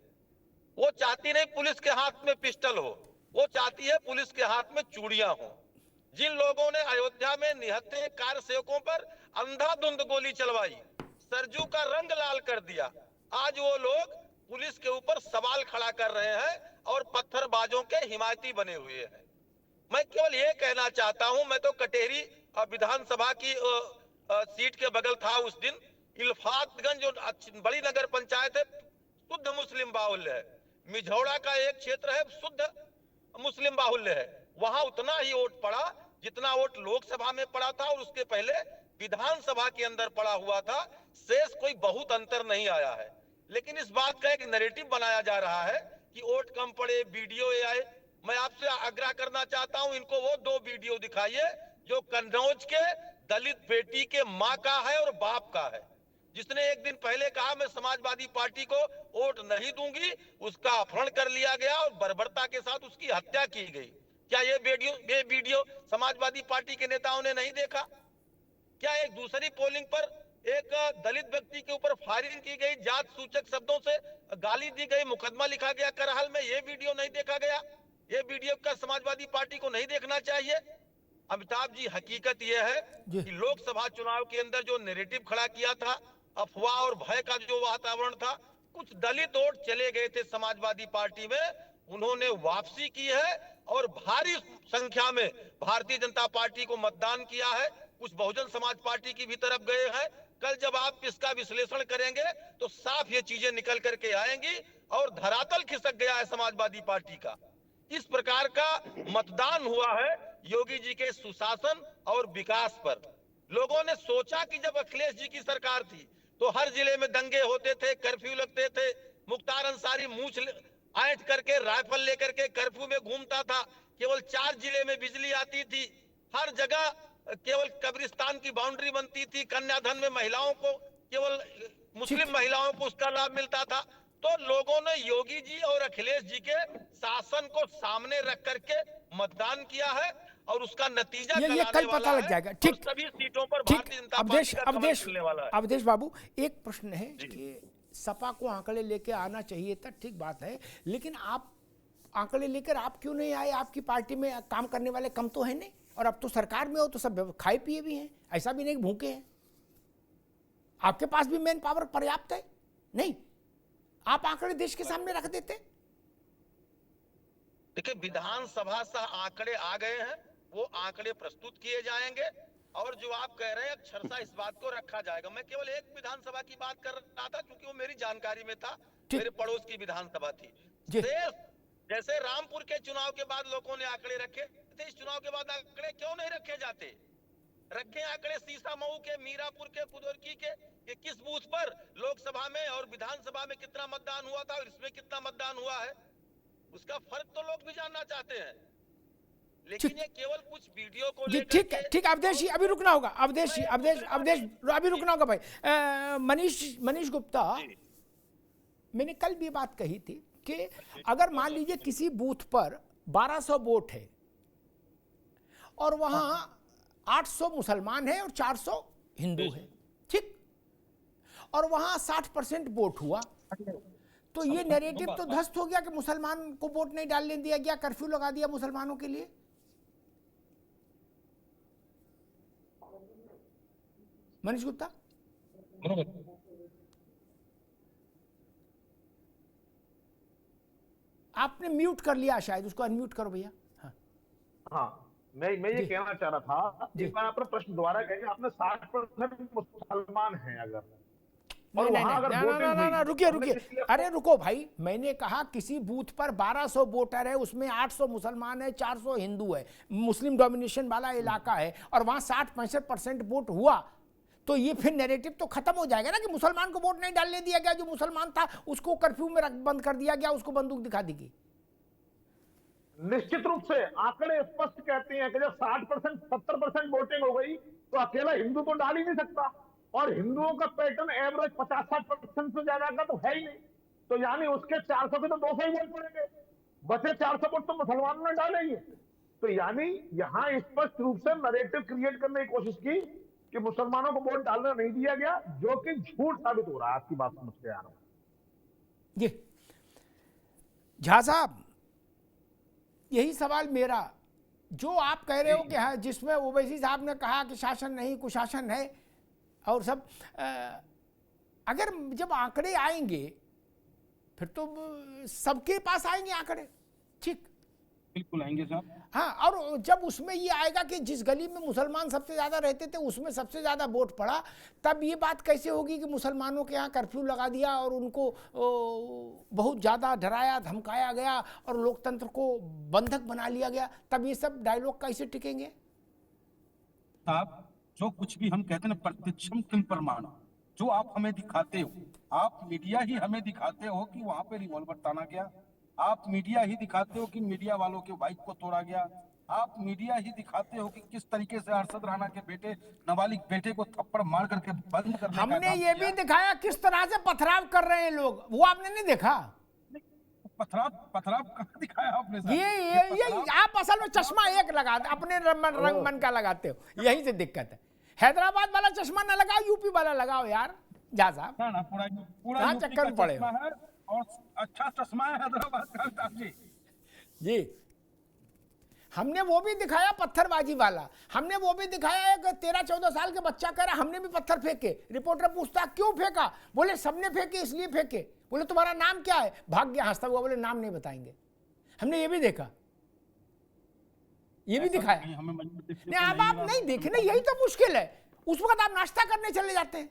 [SPEAKER 10] वो चाहती नहीं पुलिस के हाथ में पिस्टल हो, वो चाहती है पुलिस के हाथ में चूड़ियां हो। जिन लोगों ने अयोध्या में निहत्थे कार सेवकों पर अंधाधुंध गोली चलवाई, सरजू का रंग लाल कर दिया, आज वो लोग पुलिस के ऊपर सवाल खड़ा कर रहे हैं और पत्थरबाजों के हिमायती बने हुए हैं। मैं केवल ये कहना चाहता हूं, मैं तो कटेरी विधानसभा की सीट के बगल था उस दिन। इल्फातगंज जो बड़ी नगर पंचायत है, शुद्ध मुस्लिम बाहुल्य है। मिझौड़ा का एक क्षेत्र है, शुद्ध मुस्लिम बाहुल्य है। वहां उतना ही वोट पड़ा जितना वोट लोकसभा में पड़ा था और उसके पहले विधानसभा के अंदर पड़ा हुआ था। शेष कोई बहुत अंतर नहीं आया है। लेकिन इस बात का एक नैरेटिव बनाया जा रहा है कि वोट कम पड़े, वीडियो ये आए। मैं आपसे आग्रह करना चाहता हूं, इनको वो 2 वीडियो दिखाइए जो कन्नौज के दलित बेटी के माँ का है और बाप का है, जिसने एक दिन पहले कहा मैं समाजवादी पार्टी को वोट नहीं दूंगी, उसका अपहरण कर लिया गया और बर्बरता के साथ उसकी हत्या की गई। क्या ये वीडियो समाजवादी पार्टी के नेताओं ने नहीं देखा? क्या एक दूसरी पोलिंग पर एक दलित व्यक्ति के ऊपर फायरिंग की गई, जात सूचक शब्दों से गाली दी गई, मुकदमा लिखा गया करहल में, ये वीडियो नहीं देखा गया? ये वीडियो का समाजवादी पार्टी को नहीं देखना चाहिए? अमिताभ जी, हकीकत यह है कि लोकसभा चुनाव के अंदर जो नैरेटिव खड़ा किया था, अफवाह और भय का जो वातावरण था, कुछ दलित वोट चले गए थे समाजवादी पार्टी में, उन्होंने वापसी की है और भारी संख्या में भारतीय जनता पार्टी को मतदान किया है। कुछ बहुजन समाज पार्टी की भी तरफ गए हैं। कल जब आप इसका विश्लेषण करेंगे तो साफ ये चीजें निकल करके आएंगी और धरातल खिसक गया है समाजवादी पार्टी का। इस प्रकार का मतदान हुआ है योगी जी के सुशासन और विकास पर। लोगों ने सोचा कि जब अखिलेश जी की सरकार थी तो हर जिले में दंगे होते थे, कर्फ्यू लगते थे, मुख्तार अंसारी मूंछ ऐंठ करके राइफल लेकर के कर्फ्यू में घूमता था, केवल 4 जिले में बिजली आती थी, हर जगह केवल कब्रिस्तान की बाउंड्री बनती थी, कन्याधन में महिलाओं को, केवल मुस्लिम महिलाओं को उसका लाभ मिलता था। तो लोगों ने योगी जी और अखिलेश जी के शासन को सामने रख करके मतदान किया है और उसका नतीजा
[SPEAKER 1] ये कल पता लग जाएगा। ठीक,
[SPEAKER 10] सभी सीटों पर
[SPEAKER 1] ठीक।
[SPEAKER 10] भारतीय जनता पार्टी का कमल खिलने वाला है।
[SPEAKER 1] अवधेश बाबू, एक प्रश्न है कि सपा को आंकड़े लेके आना चाहिए था, ठीक बात है, लेकिन आप आंकड़े लेकर आप क्यों नहीं आए? आपकी पार्टी में काम करने वाले कम तो है नहीं, और अब तो सरकार में हो तो सब खाए पिए भी हैं, ऐसा भी नहीं भूखे हैं। आपके पास भी मैन पावर पर्याप्त है, नहीं आप आंकड़े देश के सामने रख देते।
[SPEAKER 10] देखिए, विधानसभा से आंकड़े आ गए हैं, वो आंकड़े प्रस्तुत किए जाएंगे और जो आप कह रहे हैं अक्षरशः इस बात को रखा जाएगा। मैं केवल एक विधानसभा की बात कर रहा था क्योंकि वो मेरी जानकारी में था, मेरे पड़ोस की विधानसभा थी। जैसे रामपुर के चुनाव के बाद लोगों ने आंकड़े रखे थे, इस चुनाव के बाद आंकड़े क्यों नहीं रखे जाते? रखे आंकड़े सीसामऊ के, मीरापुर के, कुदरकी के, कि किस बूथ पर लोकसभा में और विधानसभा में कितना मतदान हुआ था और इसमें कितना मतदान हुआ है, उसका फर्क तो लोग भी जानना चाहते हैं। लेकिन ये केवल कुछ वीडियो को लेकर
[SPEAKER 1] ठीक अवधेश जी, अभी रुकना होगा, अवधेश अभी रुकना होगा भाई। मनीष गुप्ता, मैंने कल भी बात कही थी कि अगर मान लीजिए किसी बूथ पर 1200 वोट है और वहां 800 मुसलमान है और 400 हिंदू है, ठीक, और वहां 60% वोट हुआ, तो ये नैरेटिव तो ध्वस्त हो गया कि मुसलमान को वोट नहीं डालने दिया गया, कर्फ्यू लगा दिया मुसलमानों के लिए। मनीष गुप्ता, आपने म्यूट कर लिया शायद, उसको अनम्यूट करो भैया।
[SPEAKER 7] हाँ, मैं ये कहना चाह रहा था, एक बार अपना प्रश्न दोबारा कहेंगे। आपने 60% मुसलमान हैं अगर, और वहां अगर
[SPEAKER 1] रुकिए, अरे रुको भाई, मैंने कहा किसी बूथ पर 1200 वोटर है, उसमें 800 मुसलमान है, 400 हिंदू है, मुस्लिम डोमिनेशन वाला इलाका है, और वहां 60-65% वोट हुआ, तो ये फिर नैरेटिव तो खत्म हो जाएगा ना कि मुसलमान को वोट नहीं डालने दिया गया, जो मुसलमान था उसको कर्फ्यू में बंद कर दिया गया, उसको बंदूक दिखा दी गई।
[SPEAKER 7] निश्चित रूप से आंकड़े स्पष्ट कहते हैं कि जब 60% 70% वोटिंग हो गई तो अकेला हिंदू तो डाल ही नहीं सकता, और हिंदुओं का पैटर्न एवरेज 50-60% से ज्यादा का तो है ही नहीं, तो यानी उसके 400 के तो 200 ही वोट पड़ेंगे, बचे 400 वोट तो मुसलमानों ने डालेंगे। तो यानी यहां स्पष्ट रूप से नैरेटिव क्रिएट करने की कोशिश की कि मुसलमानों को वोट डालना नहीं दिया गया, जो कि झूठ साबित हो रहा है। आपकी बात समझ के आ रहा हूं।
[SPEAKER 1] झा साहब, यही सवाल मेरा जो आप कह रहे हो कि हाँ, जिसमें ओवैसी साहब ने कहा कि शासन नहीं कुशासन है और सब, अगर जब आंकड़े आएंगे फिर तो सबके पास आएंगे आंकड़े, ठीक,
[SPEAKER 8] बिल्कुल आएंगे साहब।
[SPEAKER 1] हाँ, और जब उसमें ये आएगा कि जिस गली में मुसलमान सबसे ज़्यादा रहते थे उसमें सबसे ज़्यादा वोट पड़ा, तब ये बात कैसे होगी कि मुसलमानों के यहाँ कर्फ्यू लगा दिया और उनको बहुत ज़्यादा डराया धमकाया गया और लोकतंत्र को बंधक बना लिया गया, तब ये सब डायलॉग कैसे टिकेंगे?
[SPEAKER 8] साहब जो कुछ भी हम कहते हैं ना, प्रत्यक्षम किम प्रमाण, जो आप हमें दिखाते हो, आप मीडिया ही हमें दिखाते हो कि वहां पे रिवॉल्वर ताना गया, आप मीडिया ही दिखाते हो कि मीडिया वालों के बाइक को तोड़ा गया, आप मीडिया ही दिखाते हो कि किस तरीके से अरशद राणा के बेटे नाबालिग बेटे को थप्पड़ मार करके बंद करने का
[SPEAKER 1] हमने
[SPEAKER 8] काम
[SPEAKER 1] ये
[SPEAKER 8] किया।
[SPEAKER 1] भी दिखाया किस तरह से पथराव कर रहे हैं लोग, वो आपने नहीं देखा?
[SPEAKER 8] पथराव कहाँ दिखाया आपने साहब?
[SPEAKER 1] ये आप असल में चश्मा एक लगाते अपने रंग मन का लगाते हो, यही से दिक्कत है। हैदराबाद वाला चश्मा ना लगाओ, यूपी वाला लगाओ यार, जा साहब,
[SPEAKER 8] ना पूरा
[SPEAKER 1] कहाँ
[SPEAKER 8] यूपी
[SPEAKER 1] चक्कर
[SPEAKER 8] का
[SPEAKER 1] पड़े
[SPEAKER 8] चश्मा है और अच्छा चश्मा है हैदराबाद का साहब जी।
[SPEAKER 1] जी। हमने वो भी दिखाया पत्थरबाजी वाला, हमने वो भी दिखाया एक 13-14 साल के बच्चा कह रहा हमने भी पत्थर फेंके, रिपोर्टर पूछता क्यों फेंका, बोले सबने फेंके इसलिए फेंके, बोले तुम्हारा नाम क्या है, भाग गया हंसता हुआ, बोले नाम नहीं बताएंगे। हमने ये भी देखा, ये भी दिखाया। नहीं अब आप नहीं देखे ना, यही तो मुश्किल है। उस वक्त आप नाश्ता करने चले जाते हैं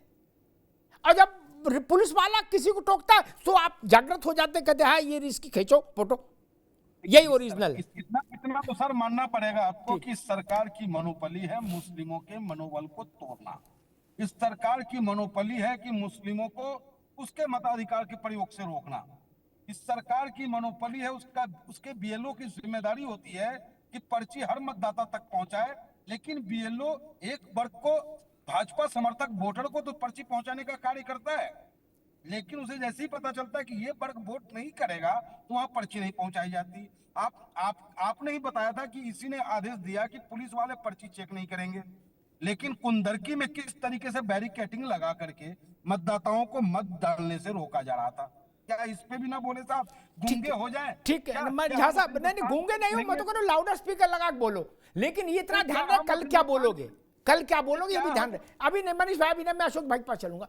[SPEAKER 1] और जब पुलिस वाला किसी को टोकता है तो आप जागृत हो जाते, कहते हैं हाँ ये इसकी खींचो फोटो, यही ओरिजिनल है।
[SPEAKER 8] इतना तो सर मानना पड़ेगा आपको कि सरकार की मनोबली है मुस्लिमों के मनोबल को तोड़ना। इस सरकार की मनोबली है कि मुस्लिमों को उसके मताधिकार के प्रयोग से रोकना। इस सरकार की मनोबली है उसके बीएलओ की जिम्मेदारी होती है कि पर्ची हर मतदाता तक पहुंचाए, लेकिन बीएलओ एक वर्ग को, भाजपा समर्थक वोटर को तो पर्ची पहुंचाने का कार्य करता है, लेकिन उसे जैसे ही पता चलता है कि ये वर्ग वोट नहीं करेगा तो वहां पर्ची नहीं पहुंचाई जाती। आपने ही बताया था कि इसी ने आदेश दिया कि पुलिस वाले पर्ची चेक नहीं करेंगे, लेकिन कुंदरकी में किस तरीके से बैरिकेटिंग लगा करके मतदाताओं को मत डालने से रोका जा रहा था। क्या इस पे भी ना बोले साहब, गूंगे हो जाए?
[SPEAKER 1] ठीक है, मैं झा साहब नहीं गूंगे नहीं हूं, मैं तो कह रहा हूं लाउड स्पीकर लगा के बोलो, लेकिन ये इतना ध्यान रहे कल क्या बोलोगे, कल क्या बोलोगे ये भी ध्यान रहे। अभी नहीं मनीष भाई, अभी नहीं, मैं अशोक भाई के पास चलूंगा।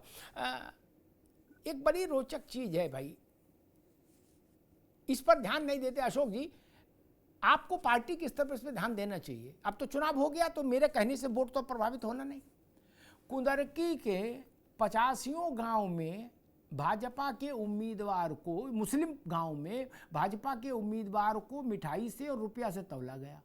[SPEAKER 1] एक बड़ी रोचक चीज है भाई, इस पर ध्यान नहीं देते अशोक जी, आपको पार्टी के स्तर पर इस पर ध्यान देना चाहिए। अब तो चुनाव हो गया तो मेरे कहने से वोट तो प्रभावित होना नहीं। कुंदरकी के 85 गांव में भाजपा के उम्मीदवार को, मुस्लिम गांव में भाजपा के उम्मीदवार को मिठाई से और रुपया से तौला गया,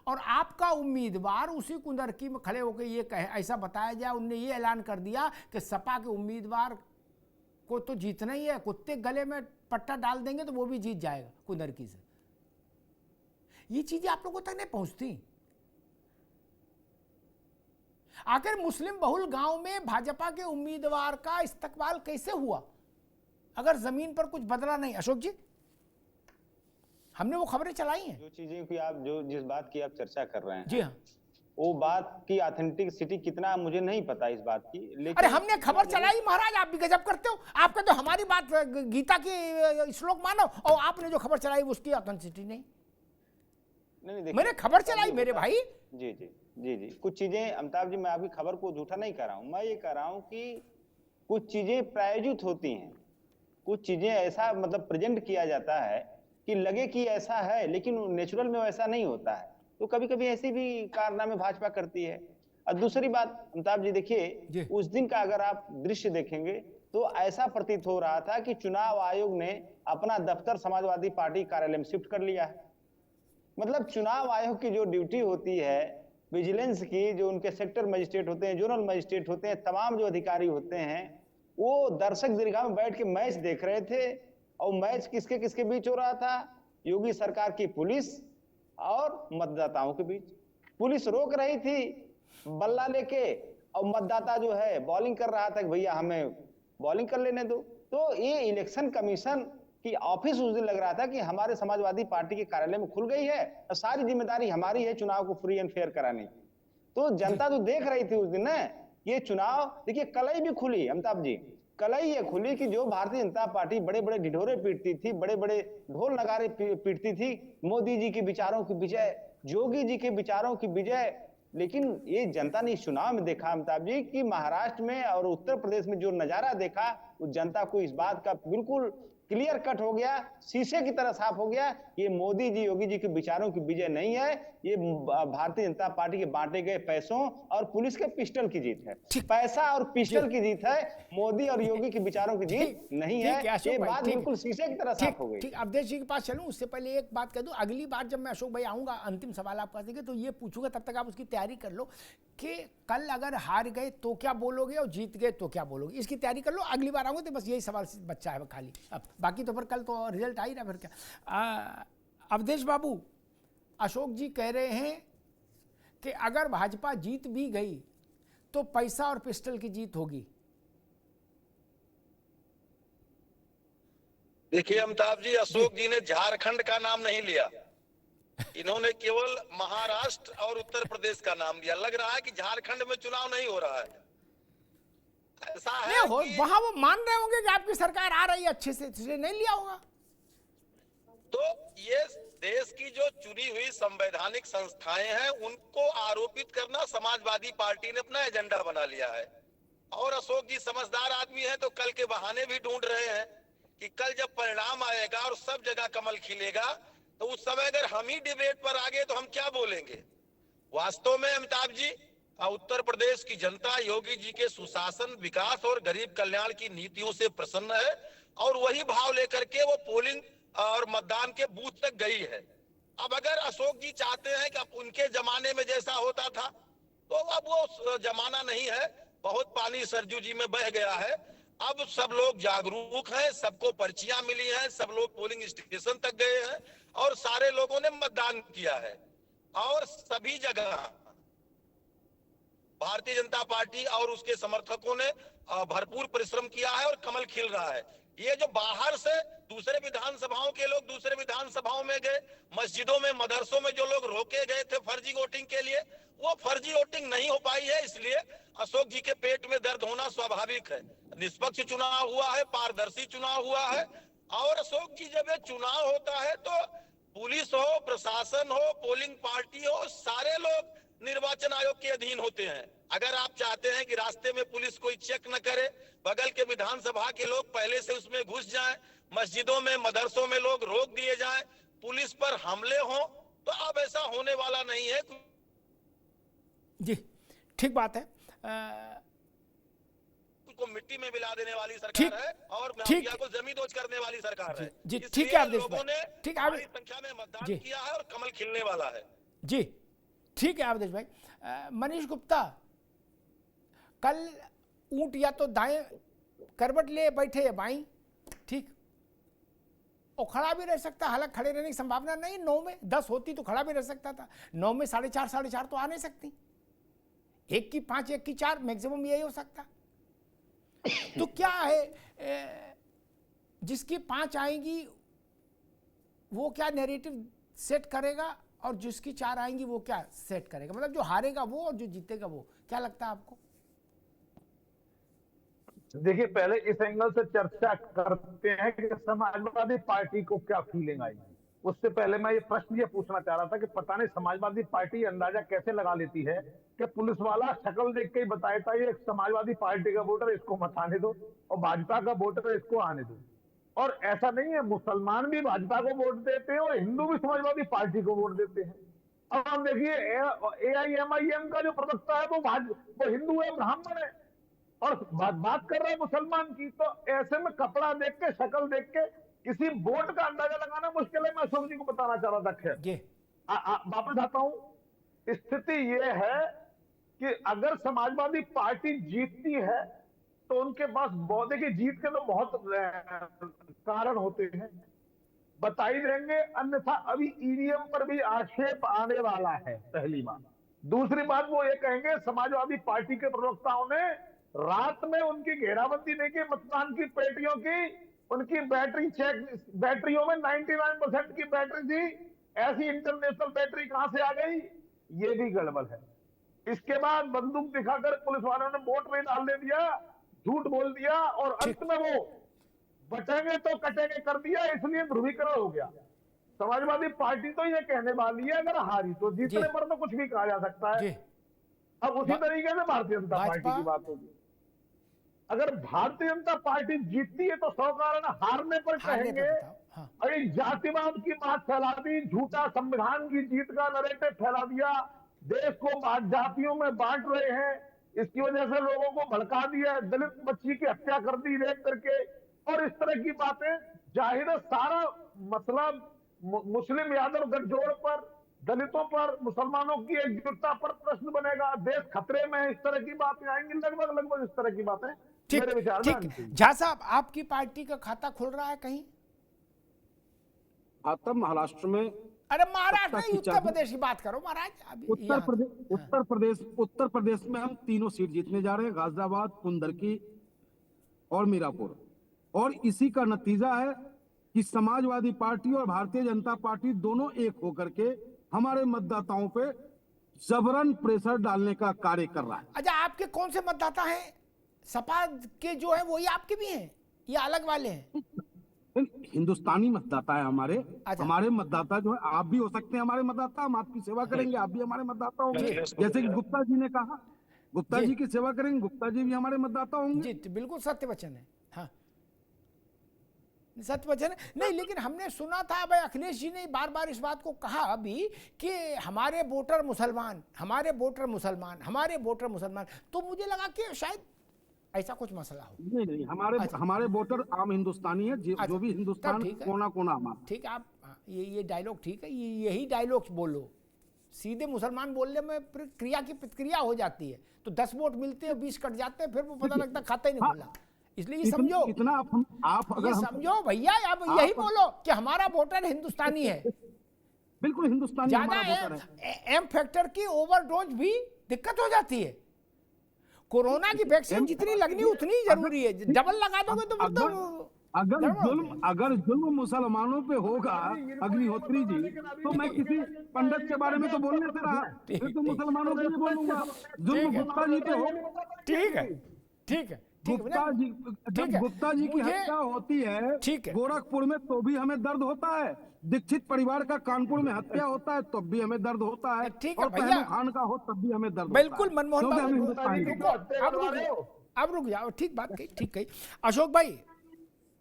[SPEAKER 1] और आपका उम्मीदवार उसी कुंदरकी में खड़े होकर ये कहे, ऐसा बताया जाए, उनने ये ऐलान कर दिया कि सपा के उम्मीदवार को तो जीतना ही है, कुत्ते गले में पट्टा डाल देंगे तो वो भी जीत जाएगा कुंदरकी से। ये चीजें आप लोगों तक नहीं पहुंचती। आखिर मुस्लिम बहुल गांव में भाजपा के उम्मीदवार का इस्तकबाल कैसे हुआ अगर जमीन पर कुछ बदला नहीं? अशोक जी, हमने वो खबरें चलाई हैं,
[SPEAKER 9] जो चीजें की आप जो जिस बात की आप चर्चा कर रहे हैं,
[SPEAKER 1] जी हाँ,
[SPEAKER 9] वो बात की ऑथेंटिसिटी कितना मुझे नहीं पता इस बात की, लेकिन
[SPEAKER 1] अरे हमने खबर चलाई महाराज, आप भी गजब करते हो। आपका तो हमारी बात गीता की श्लोक मानो, और आपने जो खबर चलाई उसकी ऑथेंटिसिटी नहीं। मैंने खबर चलाई मेरे भाई।
[SPEAKER 9] जी जी जी जी, कुछ चीजें अमिताभ जी, मैं आपकी खबर को झूठा नहीं कर रहा हूं, मैं ये कह रहा हूं कि कुछ चीजें प्रायोजित होती हैं, कुछ चीजें ऐसा मतलब प्रेजेंट किया जाता है कि लगे कि ऐसा है, लेकिन नेचुरल में वैसा नहीं होता है। तो कभी कभी ऐसी भी कारनामे भाजपा करती है। और दूसरी बात अमिताभ जी देखिए, उस दिन का अगर आप दृश्य देखेंगे तो ऐसा प्रतीत हो रहा था कि चुनाव आयोग ने अपना दफ्तर समाजवादी पार्टी कार्यालय में शिफ्ट कर लिया है। मतलब चुनाव आयोग की जो ड्यूटी होती है विजिलेंस की, जो उनके सेक्टर मजिस्ट्रेट होते हैं, जोनल मजिस्ट्रेट होते हैं, तमाम जो अधिकारी होते हैं, वो दर्शक दीर्घा में बैठ के मैच देख रहे थे। और मैच किसके किसके बीच हो रहा था? योगी सरकार की पुलिस और मतदाताओं के बीच। पुलिस रोक रही थी बल्ला लेके, और मतदाता जो है बॉलिंग कर रहा था कि भैया हमें बॉलिंग कर लेने दो। तो ये इलेक्शन कमीशन की ऑफिस उस दिन लग रहा था कि हमारे समाजवादी पार्टी के कार्यालय में खुल गई है और सारी जिम्मेदारी हमारी है चुनाव को फ्री एंड फेयर कराने की। तो जनता तो देख रही थी उस दिन ना, ये चुनाव देखिए कल ही भी खुली अमिताभ जी, कलई ये खुली कि जो भारतीय जनता पार्टी बड़े बड़े ढिढोरे पीटती थी, बड़े बड़े ढोल नगारे पीटती थी, मोदी जी के विचारों की विजय, योगी जी के विचारों की विजय, लेकिन ये जनता ने इस चुनाव में देखा अमिताभ जी कि महाराष्ट्र में और उत्तर प्रदेश में जो नजारा देखा, उस जनता को इस बात का बिल्कुल क्लियर कट हो गया, शीशे की तरह साफ हो गया, ये मोदी जी योगी जी के विचारों की विजय नहीं है, ये भारतीय जनता पार्टी के बांटे गए पैसों और पुलिस के पिस्टल की जीत है। पैसा और पिस्टल की जीत है, मोदी और योगी के विचारों की जीत नहीं है। ये बात बिल्कुल शीशे की तरह साफ हो गई।
[SPEAKER 1] ठीक, अवधेश जी के पास चलूं उससे पहले एक बात कह दूं, अगली बार जब मैं अशोक भाई आऊंगा, अंतिम सवाल आपका देंगे तो ये पूछूंगा, तब तक आप उसकी तैयारी कर लो कि कल अगर हार गए तो क्या बोलोगे और जीत गए तो क्या बोलोगे, इसकी तैयारी कर लो। अगली बार आऊंगा तो बस यही सवाल बच्चा है खाली, अब बाकी तो फिर कल तो रिजल्ट आ ही रहा, फिर क्या। अवधेश बाबू, अशोक जी कह रहे हैं कि अगर भाजपा जीत भी गई तो पैसा और पिस्टल की जीत होगी।
[SPEAKER 10] देखिए अमिताभ जी, अशोक जी ने झारखंड का नाम नहीं लिया, इन्होंने केवल महाराष्ट्र और उत्तर प्रदेश का नाम दिया। लग रहा है कि झारखंड में चुनाव नहीं हो रहा है, ऐसा है
[SPEAKER 1] वहां वो मान रहे होंगे कि आपकी सरकार आ रही है अच्छे से, इसलिए नहीं लिया होगा।
[SPEAKER 10] तो ये देश की जो चुनी हुई संवैधानिक संस्थाएं हैं, उनको आरोपित करना समाजवादी पार्टी ने अपना एजेंडा बना लिया है। और अशोक जी समझदार आदमी है, तो कल के बहाने भी ढूंढ रहे हैं कि कल जब परिणाम आएगा और सब जगह कमल खिलेगा, तो उस समय अगर हम ही डिबेट पर आ गए तो हम क्या बोलेंगे। वास्तव में अमिताभ जी, उत्तर प्रदेश की जनता योगी जी के सुशासन, विकास और गरीब कल्याण की नीतियों से प्रसन्न है, और वही भाव लेकर के वो पोलिंग और मतदान के बूथ तक गई है। अब अगर अशोक जी चाहते हैं कि अब उनके जमाने में जैसा होता था, तो अब वो जमाना नहीं है, बहुत पानी सरजू जी में बह गया है। अब सब लोग जागरूक हैं, सबको पर्चियां मिली हैं, सब लोग पोलिंग स्टेशन तक गए हैं और सारे लोगों ने मतदान किया है, और सभी जगह भारतीय जनता पार्टी और उसके समर्थकों ने भरपूर परिश्रम किया है और कमल खिल रहा है। ये जो बाहर से दूसरे विधानसभाओं के लोग दूसरे विधानसभाओं में गए, मस्जिदों में, मदरसों में जो लोग रोके गए थे फर्जी वोटिंग के लिए, वो फर्जी वोटिंग नहीं हो पाई है। इसलिए अशोक जी के पेट में दर्द होना स्वाभाविक है। निष्पक्ष चुनाव हुआ है, पारदर्शी चुनाव हुआ है, और अशोक जी जब ये चुनाव होता है तो पुलिस हो, प्रशासन हो, पोलिंग पार्टी हो, सारे लोग निर्वाचन आयोग के अधीन होते हैं। अगर आप चाहते हैं कि रास्ते में पुलिस कोई चेक न करे, बगल के विधानसभा के लोग पहले से उसमें घुस जाएं, मस्जिदों में, मदरसों में लोग रोक दिए जाएं, पुलिस पर हमले हों, तो अब ऐसा होने वाला नहीं है।
[SPEAKER 1] जी ठीक बात है।
[SPEAKER 10] को मिट्टी में मिला देने वाली सरकार है और माफिया को जमींदोज करने वाली सरकार है।
[SPEAKER 1] जी ठीक है,
[SPEAKER 10] लोगों ने बड़ी संख्या में मतदान किया है और कमल खिलने वाला है।
[SPEAKER 1] जी ठीक है अवधेश भाई। मनीष गुप्ता, कल ऊंट या तो दाएं करवट ले बैठे या बाईं, ठीक, और खड़ा भी रह सकता, हालांकि खड़े रहने की संभावना नहीं, 9 में 10 होती तो खड़ा भी रह सकता था, 9 में 4.5 तो आ नहीं सकती, 1 की 5 1 की 4 मैक्सिमम यही हो सकता। तो क्या है, जिसकी 5 आएंगी वो क्या नैरेटिव सेट करेगा और जिसकी 4 आएंगी वो क्या सेट करेगा, मतलब जो हारेगा वो और जो जीतेगा वो, क्या लगता है आपको?
[SPEAKER 7] देखिए, पहले इस एंगल से चर्चा करते हैं कि समाजवादी पार्टी को क्या फीलिंग आई। उससे पहले मैं ये प्रश्न पूछना चाह रहा था कि पता नहीं समाजवादी पार्टी अंदाजा कैसे लगा लेती है कि पुलिस वाला शक्ल देख के ही बताता है ये समाजवादी पार्टी का वोटर, इसको मत आने दो, और भाजपा का वोटर इसको आने दो। और ऐसा नहीं है, मुसलमान भी भाजपा को वोट देते हैं और हिंदू भी समाजवादी पार्टी को वोट देते हैं। अब आप देखिए, AIMIM का जो प्रवक्ता है वो हिंदू है, ब्राह्मण है, और बात कर रहा है मुसलमान की। तो ऐसे में कपड़ा देख के, शक्ल देख के किसी वोट का अंदाजा लगाना मुश्किल है। मैं अशोक जी को बताना चाह रहा था। खैर वापस आता हूं। स्थिति ये है कि अगर समाजवादी पार्टी जीतती है तो उनके पास देखिए, जीत के तो बहुत कारण होते हैं, बता ही देंगे, अन्यथा अभी EVM पर भी आक्षेप आने वाला है, पहली बात। दूसरी बात वो ये कहेंगे समाजवादी पार्टी के प्रवक्ताओं ने रात में उनकी घेराबंदी नहीं की, मतदान की पेटियों की, उनकी बैटरी चेक, बैटरियों में 99% की बैटरी थी, ऐसी इंटरनेशनल बैटरी कहां से आ गई, ये भी गड़बड़ है। इसके बाद बंदूक दिखाकर पुलिस वालों ने वोट में डालने दिया, झूठ बोल दिया और अंत में वो बचेंगे तो कटेंगे कर दिया, इसलिए ध्रुवीकरण हो गया। समाजवादी पार्टी तो ये कहने वाली है अगर हारी तो जीतने पर तो कुछ भी कहा जा सकता है। अब उसी तरीके से भारतीय जनता पार्टी की बात होगी। अगर भारतीय जनता पार्टी जीतती है तो 100 कारण हारने पर कहेंगे अरे जातिवाद की बात फैला दी, झूठा संविधान की जीत का नरेटिव फैला दिया, देश को जातियों में बांट रहे हैं, इसकी वजह से लोगों को भड़का दिया, दलित बच्ची की हत्या कर दी रेप करके, और इस तरह की बातें। जाहिर है सारा मसला मुस्लिम यादव गठजोड़ पर, दलितों पर, मुसलमानों की एकजुटता पर प्रश्न बनेगा, देश खतरे में है, इस तरह की बातें आएंगी, लगभग इस तरह की बातें मेरे विचार में आनी चाहिए।
[SPEAKER 1] झा साहब, आपकी पार्टी का खाता खुल रहा है कहीं?
[SPEAKER 8] आता महाराष्ट्र में,
[SPEAKER 1] अरे महाराष्ट्र नहीं, उत्तर प्रदेश की बात करो महाराज।
[SPEAKER 8] उत्तर प्रदेश में हम 3 सीट जीतने जा रहे हैं, गाजियाबाद, पुंडरकी और मीरापुर। और इसी का नतीजा है कि समाजवादी पार्टी और भारतीय जनता पार्टी दोनों एक होकर के हमारे मतदाताओं पे जबरन प्रेशर डालने का कार्य कर रहा है।
[SPEAKER 1] अच्छा, आपके कौन से मतदाता हैं? सपा के जो है वही आपके भी हैं या अलग वाले हैं?
[SPEAKER 8] हिंदुस्तानी मतदाता है हमारे। हमारे मतदाता जो है, आप भी हो सकते हैं हमारे मतदाता, हम आपकी सेवा करेंगे, आप भी हमारे मतदाता होंगे। जैसे कि गुप्ता जी ने कहा, गुप्ता जी की सेवा करेंगे, गुप्ता जी भी हमारे मतदाता होंगे।
[SPEAKER 1] जी बिल्कुल सत्य वचन है। हाँ, सत्य वचन है। नहीं, लेकिन हमने सुना था भाई, अखिलेश जी ने बार बार इस बात को कहा अभी कि हमारे वोटर मुसलमान, हमारे वोटर मुसलमान, हमारे वोटर मुसलमान। तो मुझे लगा कि शायद ऐसा कुछ मसला हो।
[SPEAKER 8] नहीं, हमारे वोटर आम हिंदुस्तानी है, जो भी हिंदुस्तान कोना कोना हमारा।
[SPEAKER 1] ठीक है, आप ये डायलॉग ठीक है, यही डायलॉग बोलो। सीधे मुसलमान बोलने में क्रिया की प्रतिक्रिया हो जाती है, तो 10 वोट मिलते हैं, 20 कट जाते हैं, फिर वो पता लगता खाता ही नहीं खुला। इसलिए ये समझो,
[SPEAKER 8] इतना आप अगर
[SPEAKER 1] समझो भैया, अब यही बोलो कि हमारा वोटर हिंदुस्तानी है।
[SPEAKER 8] बिल्कुल हिंदुस्तानी हमारा वोटर है।
[SPEAKER 1] एम फैक्टर की ओवरडोज भी दिक्कत हो जाती है। कोरोना की वैक्सीन जितनी लगनी उतनी जरूरी है, डबल लगा दोगे तो फिर तो
[SPEAKER 8] अगर जुल्म मुसलमानों पे होगा अग्निहोत्री जी, तो मैं किसी पंडित के बारे में तो बोलने से रहा, फिर तो मुसलमानों के लिए बोलूंगा। जुल्म गुप्ता जी पे हो,
[SPEAKER 1] ठीक है, ठीक है,
[SPEAKER 8] गुप्ता जी, जब गुप्ता जी की हत्या होती है गोरखपुर में तो भी हमें दर्द होता है, दीक्षित परिवार का कानपुर में हत्या होता है तब भी हमें दर्द होता है, और पहलू खान का हो तब भी हमें दर्द
[SPEAKER 1] बिल्कुल मनमोहन अब रुक जाओ, ठीक बात कही, ठीक कही। अशोक भाई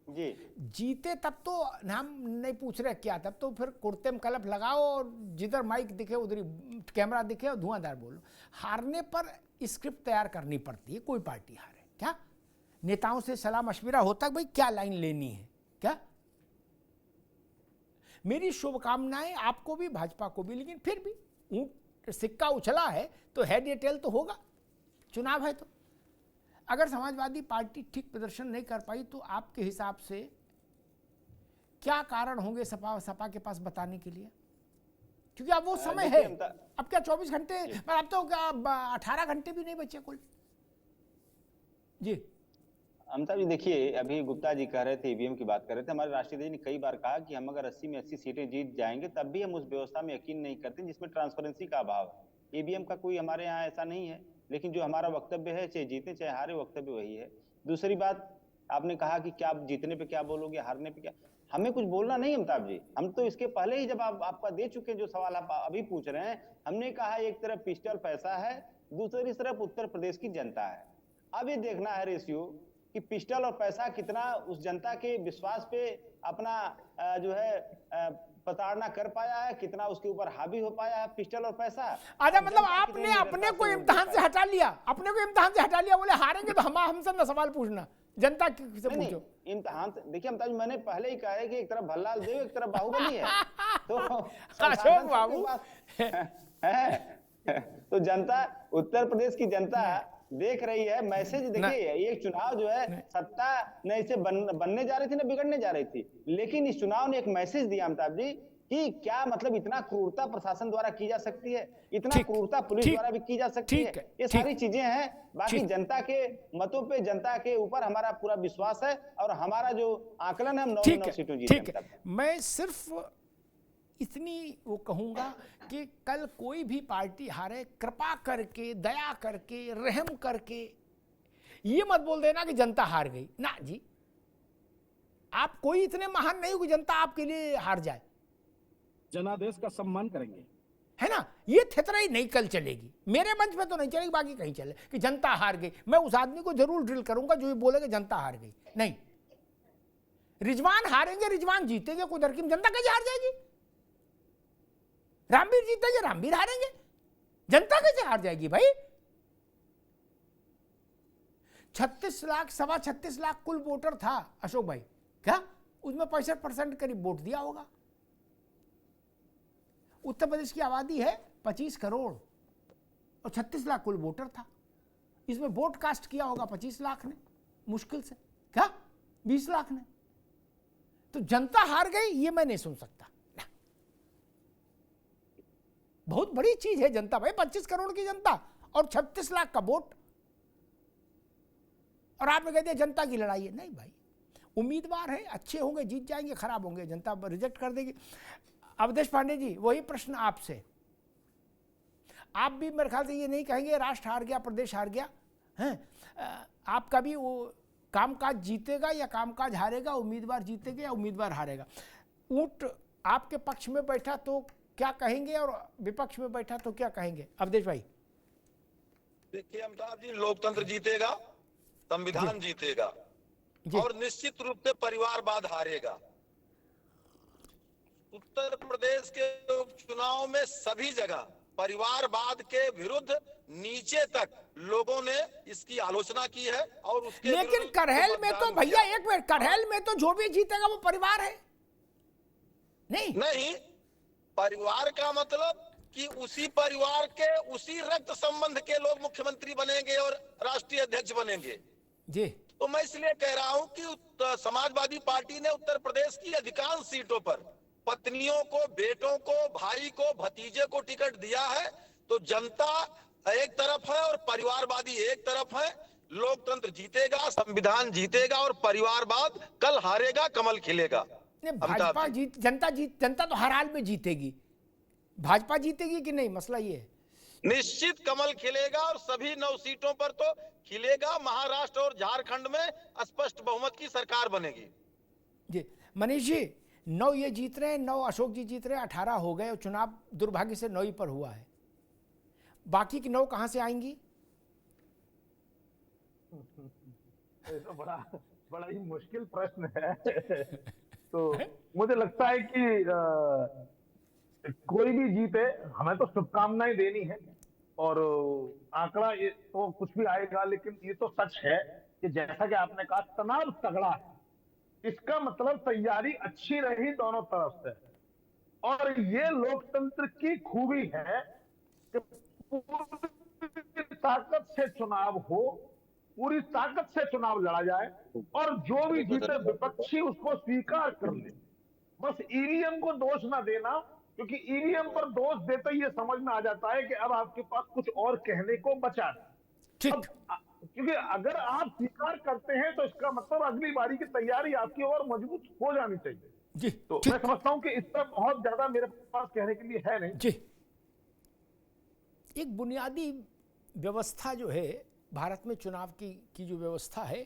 [SPEAKER 9] जी,
[SPEAKER 1] जीते तब तो हम नहीं पूछ रहे क्या, तब तो फिर कुर्ते में कलप लगाओ और जिधर माइक दिखे उधर कैमरा दिखे और धुआंधार बोलो। हारने पर स्क्रिप्ट तैयार करनी पड़ती है, कोई पार्टी हारे क्या, नेताओं से सलाह मशविरा होता है भाई क्या लाइन लेनी है क्या। मेरी शुभकामनाएं आपको भी, भाजपा को भी, लेकिन फिर भी सिक्का उछला है तो हेड या टेल तो होगा, चुनाव है। तो अगर समाजवादी पार्टी ठीक प्रदर्शन नहीं कर पाई तो आपके हिसाब से क्या कारण होंगे सपा के पास बताने के लिए? क्योंकि अब वो समय है, अब क्या 24 घंटे, अब तो क्या 18 घंटे भी नहीं बचे कुल। जी
[SPEAKER 9] अमिता जी देखिए, अभी गुप्ता जी कह रहे थे, ईवीएम की बात कर रहे थे, हमारे राष्ट्रीय अध्यक्ष ने कई बार कहा कि हम अगर 80 में 80 सीटें जीत जाएंगे तब भी हम उस व्यवस्था में यकीन नहीं करते जिसमें ट्रांसपेरेंसी का अभाव है। ईवीएम का कोई हमारे यहाँ ऐसा नहीं है, लेकिन जो हमारा वक्तव्य है, चाहे जीते चाहे हारे, वक्तव्य वही है। दूसरी बात, आपने कहा कि क्या जीतने पे क्या बोलोगे, हारने पे क्या, हमें कुछ बोलना नहीं अमिताभ जी, हम तो इसके पहले ही जवाब आपका दे चुके हैं। जो सवाल आप अभी पूछ रहे हैं, हमने कहा एक तरफ पिस्टल पैसा है, दूसरी तरफ उत्तर प्रदेश की जनता है। अब ये देखना है रेशियो कि पिस्टल और पैसा कितना उस जनता के विश्वास पे अपना जो है प्रताड़ना कर पाया है, कितना उसके ऊपर हावी हो पाया है पिस्टल और पैसा।
[SPEAKER 1] अच्छा, मतलब आपने अपने को इम्तिहान से हटा लिया, अपने को इम्तिहान से हटा लिया, बोले हारेंगे तो हमसे ना सवाल पूछना, जनता से पूछो।
[SPEAKER 9] इम्तिहान से देखिए अमिताभ जी, मैंने पहले ही कहा है कि एक तरफ भल्लाल देव, एक तरफ बाहुबली है। तो
[SPEAKER 1] अशोक बाबू
[SPEAKER 9] तो जनता, उत्तर प्रदेश की जनता देख रही है, मैसेज देखिए, ये चुनाव जो है सत्ता न इसे बनने जा रही थी न बिगड़ने जा रही थी, लेकिन इस चुनाव ने एक मैसेज दिया अमिताभ जी कि क्या मतलब इतना क्रूरता प्रशासन द्वारा की जा सकती है, इतना क्रूरता पुलिस द्वारा भी की जा सकती है। ये सारी चीजें हैं। बाकी जनता के मतों पे, जनता के ऊपर हमारा पूरा विश्वास है और हमारा जो आकलन है, हम 9 सीटों जीतेंगे।
[SPEAKER 1] मैं सिर्फ इतनी वो कहूँगा कि कल कोई भी पार्टी हारे, कृपा करके, दया करके, रहम करके ये मत बोल देना कि जनता हार गई ना जी, आप कोई इतने महान नहीं हो कि जनता आपके लिए हार जाए।
[SPEAKER 8] जनादेश का सम्मान करेंगे,
[SPEAKER 1] है ना, ये थेतराई नहीं कल चलेगी, मेरे मंच पे तो नहीं चलेगी, बाकी कहीं चले कि जनता हार गई। मैं उस आदमी को जरूर ड्रिल करूंगा जो ये बोलेगा जनता हार गई। नहीं, रिजवान हारेंगे, रिजवान जीतेंगे, कोई दरकिन जनता कैसे हार जाएगी? रामवीर जीतेंगे, रामवीर हारेंगे, जनता कैसे हार जाएगी भाई? 36 लाख, 36.25 लाख कुल वोटर था अशोक भाई, क्या उसमें 65% करीब वोट दिया होगा। उत्तर प्रदेश की आबादी है 25 करोड़ और 36 लाख कुल वोटर था, इसमें वोट कास्ट किया होगा 25 लाख ने, मुश्किल से, क्या 20 लाख ने। तो जनता हार गई ये मैं नहीं सुन सकता ना। बहुत बड़ी चीज है जनता भाई, 25 करोड़ की जनता और 36 लाख का वोट, और आपने कह दिया जनता की लड़ाई है। नहीं भाई, उम्मीदवार है, अच्छे होंगे जीत जाएंगे, खराब होंगे जनता रिजेक्ट कर देगी। अवधेश पांडे जी, वही प्रश्न आपसे, आप भी मेरे ख्याल से ये नहीं कहेंगे राष्ट्र हार गया, प्रदेश हार गया हैं? आपका भी वो कामकाज जीतेगा या कामकाज हारेगा, उम्मीदवार जीतेगा या उम्मीदवार हारेगा? ऊंट आपके पक्ष में बैठा तो क्या कहेंगे और विपक्ष में बैठा तो क्या कहेंगे? अवधेश भाई
[SPEAKER 10] देखिए अमिताभ जी, लोकतंत्र जीतेगा, संविधान जीतेगा और निश्चित रूप से परिवारवाद हारेगा। उत्तर प्रदेश के उपचुनाव में सभी जगह परिवारवाद के विरुद्ध नीचे तक लोगों ने इसकी आलोचना की है और उसके
[SPEAKER 1] लेकिन करहल में तो भैया, एक मिनट, करहल में तो जो भी जीतेगा वो परिवार है।
[SPEAKER 10] नहीं, परिवार का मतलब कि उसी परिवार के उसी रक्त संबंध के लोग मुख्यमंत्री बनेंगे और राष्ट्रीय अध्यक्ष बनेंगे
[SPEAKER 1] जी।
[SPEAKER 10] तो मैं इसलिए कह रहा हूं कि समाजवादी पार्टी ने उत्तर प्रदेश की अधिकांश सीटों पर पत्नियों को, बेटों को, भाई को, भतीजे को टिकट दिया है। तो जनता एक तरफ है और परिवारवादी एक तरफ है। लोकतंत्र जीतेगा, संविधान जीतेगा और परिवारवाद कल हारेगा, कमल खिलेगा।
[SPEAKER 1] भाजपा जीत, जनता तो हर हाल में जीतेगी। भाजपा जीतेगी कि नहीं, मसला ये है।
[SPEAKER 10] निश्चित कमल खिलेगा और सभी 9 सीटों पर तो खिलेगा। महाराष्ट्र और झारखंड में स्पष्ट बहुमत की सरकार बनेगी।
[SPEAKER 1] जी मनीष जी, 9 ये जीत रहे हैं, 9 अशोक जी जीत रहे हैं, 18 हो गए और चुनाव दुर्भाग्य से 9 ही पर हुआ है। बाकी की 9 कहां से आएंगी?
[SPEAKER 7] तो बड़ा ही मुश्किल प्रश्न है। तो मुझे लगता है कि कोई भी जीते, हमें तो शुभकामनाएं देनी है। और आंकड़ा ये तो कुछ भी आएगा, लेकिन ये तो सच है कि जैसा कि आपने कहा तनाव तगड़ा है, इसका मतलब तैयारी अच्छी रही दोनों तरफ से। और ये लोकतंत्र की खूबी है कि पूरी ताकत से चुनाव हो, पूरी ताकत से चुनाव लड़ा जाए और जो भी जीते विपक्षी उसको स्वीकार कर ले। बस ईवीएम को दोष ना देना, क्योंकि ईवीएम पर दोष देते ही ये समझ में आ जाता है कि अब आपके पास कुछ और कहने को बचा नहीं। क्योंकि अगर आप स्वीकार करते हैं तो इसका मतलब अगली बारी की तैयारी आपकी और मजबूत हो जानी चाहिए
[SPEAKER 1] जी।
[SPEAKER 7] तो मैं समझता हूं कि इस पर बहुत ज्यादा मेरे पास कहने के लिए है नहीं
[SPEAKER 1] जी। एक बुनियादी व्यवस्था जो है भारत में, चुनाव की जो व्यवस्था है,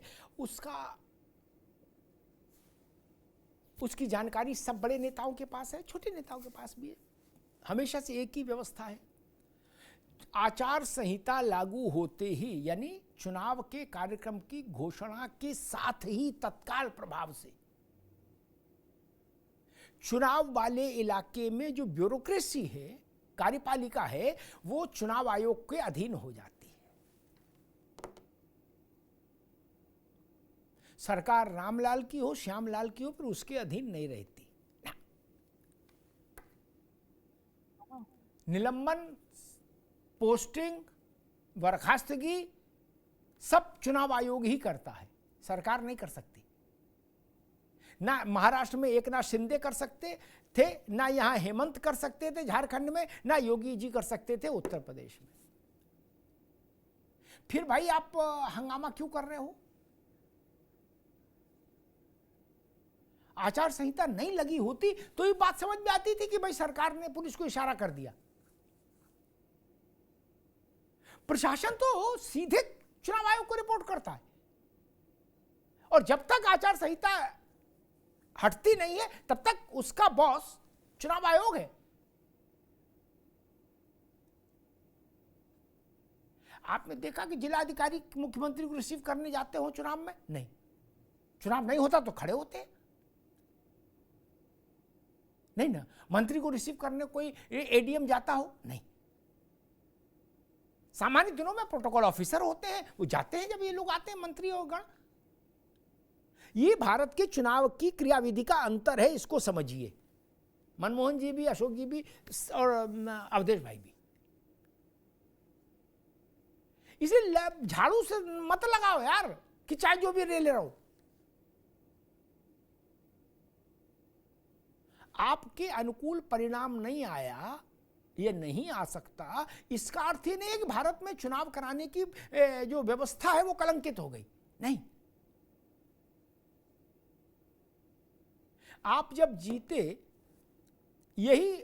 [SPEAKER 1] उसकी जानकारी सब बड़े नेताओं के पास है, छोटे नेताओं के पास भी है। हमेशा से एक ही व्यवस्था है। आचार संहिता लागू होते ही, यानी चुनाव के कार्यक्रम की घोषणा के साथ ही तत्काल प्रभाव से चुनाव वाले इलाके में जो ब्यूरोक्रेसी है, कार्यपालिका है, वो चुनाव आयोग के अधीन हो जाती है। सरकार रामलाल की हो, श्यामलाल की हो, फिर उसके अधीन नहीं रहती। निलंबन, पोस्टिंग, बर्खास्तगी सब चुनाव आयोग ही करता है, सरकार नहीं कर सकती। ना महाराष्ट्र में एकनाथ शिंदे कर सकते थे, ना यहां हेमंत कर सकते थे झारखंड में, ना योगी जी कर सकते थे उत्तर प्रदेश में। फिर भाई आप हंगामा क्यों कर रहे हो? आचार संहिता नहीं लगी होती तो ये बात समझ में आती थी कि भाई सरकार ने पुलिस को इशारा कर दिया। प्रशासन तो सीधे चुनाव आयोग को रिपोर्ट करता है। और जब तक आचार संहिता हटती नहीं है तब तक उसका बॉस चुनाव आयोग है। आपने देखा कि जिलाधिकारी मुख्यमंत्री को रिसीव करने जाते हो चुनाव में? नहीं। चुनाव नहीं होता तो खड़े होते हैं, नहीं ना। मंत्री को रिसीव करने कोई एडीएम जाता हो? नहीं। सामान्य दिनों में प्रोटोकॉल ऑफिसर होते हैं, वो जाते हैं जब ये लोग आते हैं, मंत्री और गण। ये भारत के चुनाव की क्रियाविधि का अंतर है, इसको समझिए। मनमोहन जी भी, अशोक जी भी और अवधेश भाई भी। इसे झाड़ू से मत लगाओ यार कि चाहे जो भी ले रहो। आपके अनुकूल परिणाम नहीं आया, ये नहीं आ सकता, इसका अर्थ ये नहीं है कि भारत में चुनाव कराने की जो व्यवस्था है वो कलंकित हो गई। नहीं। आप जब जीते, यही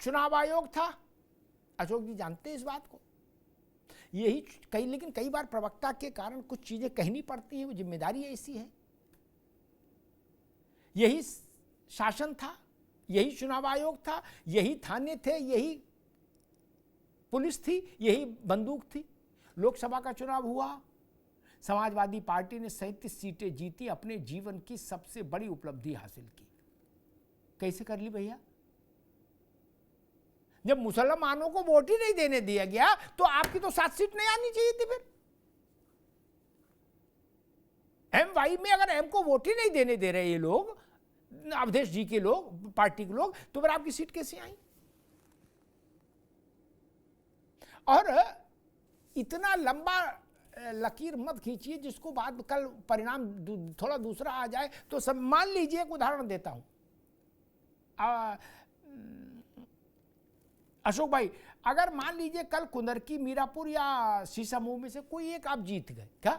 [SPEAKER 1] चुनाव आयोग था, अशोक जी जानते हैं इस बात को। यही लेकिन कई बार प्रवक्ता के कारण कुछ चीजें कहनी पड़ती हैं, वो जिम्मेदारी ऐसी है। यही शासन था, यही चुनाव आयोग था, यही थाने थे, यही पुलिस थी, यही बंदूक थी। लोकसभा का चुनाव हुआ, समाजवादी पार्टी ने 37 सीटें जीती, अपने जीवन की सबसे बड़ी उपलब्धि हासिल की। कैसे कर ली भैया? जब मुसलमानों को वोट ही नहीं देने दिया गया तो आपकी तो 7 सीट नहीं आनी चाहिए थी। फिर एम वाई में अगर एम को वोट ही नहीं देने दे रहे ये लोग, अवधेश जी के लोग, पार्टी के लोग, तो फिर आपकी सीट कैसे आई? और इतना लंबा लकीर मत खींचिए जिसको बाद कल परिणाम थोड़ा दूसरा आ जाए तो सब। मान लीजिए एक उदाहरण देता हूं, अशोक भाई, अगर मान लीजिए कल कुंदरकी, मीरापुर या शीशामऊ में से कोई एक आप जीत गए, क्या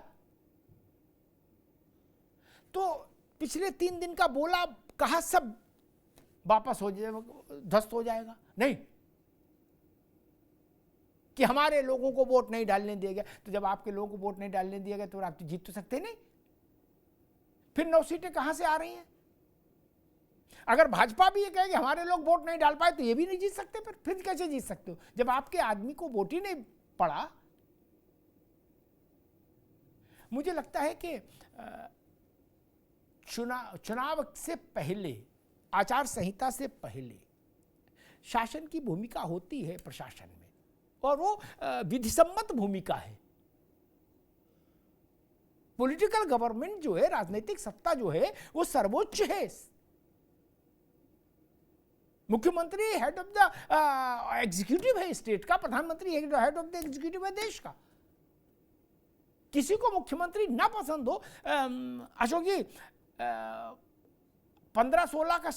[SPEAKER 1] तो पिछले 3 दिन का बोला कहा सब वापस हो जाएगा, ध्वस्त हो जाएगा? नहीं, कि हमारे लोगों को वोट नहीं डालने दिया गया। तो जब आपके लोगों को वोट नहीं डालने दिया गया तो आप जीत तो सकते नहीं। फिर 9 सीटें कहां से आ रही हैं? अगर भाजपा भी ये कहे कि हमारे लोग वोट नहीं डाल पाए तो ये भी नहीं जीत सकते। फिर कैसे जीत सकते हो जब आपके आदमी को वोट ही नहीं पड़ा? मुझे लगता है कि चुनाव से पहले, आचार संहिता से पहले शासन की भूमिका होती है प्रशासन में, और वो विधिसम्मत भूमिका है। पॉलिटिकल गवर्नमेंट जो है, राजनीतिक सत्ता जो है, वो सर्वोच्च है। मुख्यमंत्री हेड ऑफ द एग्जीक्यूटिव है स्टेट का, प्रधानमंत्री हेड ऑफ द एग्जीक्यूटिव है देश का। किसी को मुख्यमंत्री ना पसंद हो, अशोक जी 15-16 का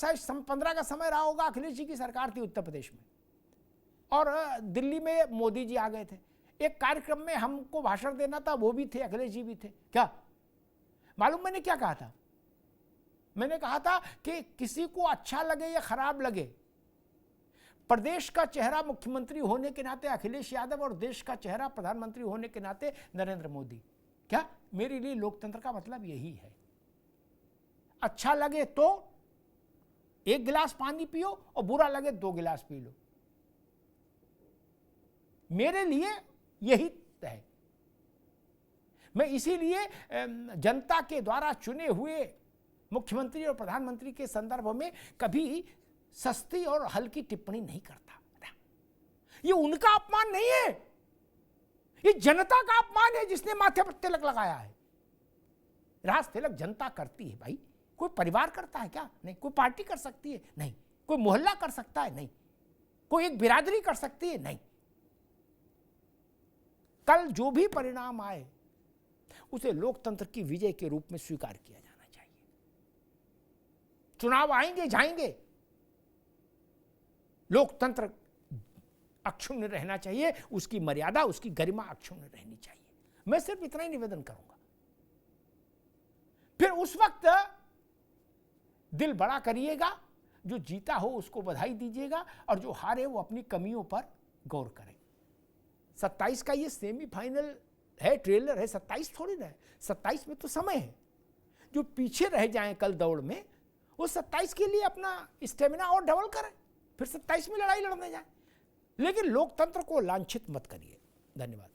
[SPEAKER 1] 15 का समय रहा होगा, अखिलेश जी की सरकार थी उत्तर प्रदेश में, और दिल्ली में मोदी जी आ गए थे। एक कार्यक्रम में हमको भाषण देना था, वो भी थे, अखिलेश जी भी थे। क्या मालूम मैंने क्या कहा था? मैंने कहा था कि किसी को अच्छा लगे या खराब लगे, प्रदेश का चेहरा मुख्यमंत्री होने के नाते अखिलेश यादव और देश का चेहरा प्रधानमंत्री होने के नाते नरेंद्र मोदी। क्या मेरे लिए लोकतंत्र का मतलब यही है। अच्छा लगे तो 1 गिलास पानी पियो और बुरा लगे 2 गिलास पी लो। मेरे लिए यही है। मैं इसीलिए जनता के द्वारा चुने हुए मुख्यमंत्री और प्रधानमंत्री के संदर्भ में कभी सस्ती और हल्की टिप्पणी नहीं करता। ये उनका अपमान नहीं है, ये जनता का अपमान है जिसने माथे पर तिलक लगाया है। राज तिलक जनता करती है भाई। कोई परिवार करता है क्या? नहीं। कोई पार्टी कर सकती है? नहीं। कोई मोहल्ला कर सकता है? नहीं। कोई एक बिरादरी कर सकती है? नहीं। कल जो भी परिणाम आए उसे लोकतंत्र की विजय के रूप में स्वीकार किया जाना चाहिए। चुनाव आएंगे जाएंगे, लोकतंत्र अक्षुण्ण रहना चाहिए, उसकी मर्यादा, उसकी गरिमा अक्षुण्ण रहनी चाहिए। मैं सिर्फ इतना ही निवेदन करूंगा। फिर उस वक्त दिल बड़ा करिएगा, जो जीता हो उसको बधाई दीजिएगा और जो हारे वो अपनी कमियों पर गौर करे। 27 का ये सेमीफाइनल है, ट्रेलर है, 27 थोड़ी ना है, 27 में तो समय है। जो पीछे रह जाएं कल दौड़ में, वो 27 के लिए अपना स्टेमिना और डबल करें, फिर 27 में लड़ाई लड़ने जाए। लेकिन लोकतंत्र को लांछित मत करिए। धन्यवाद।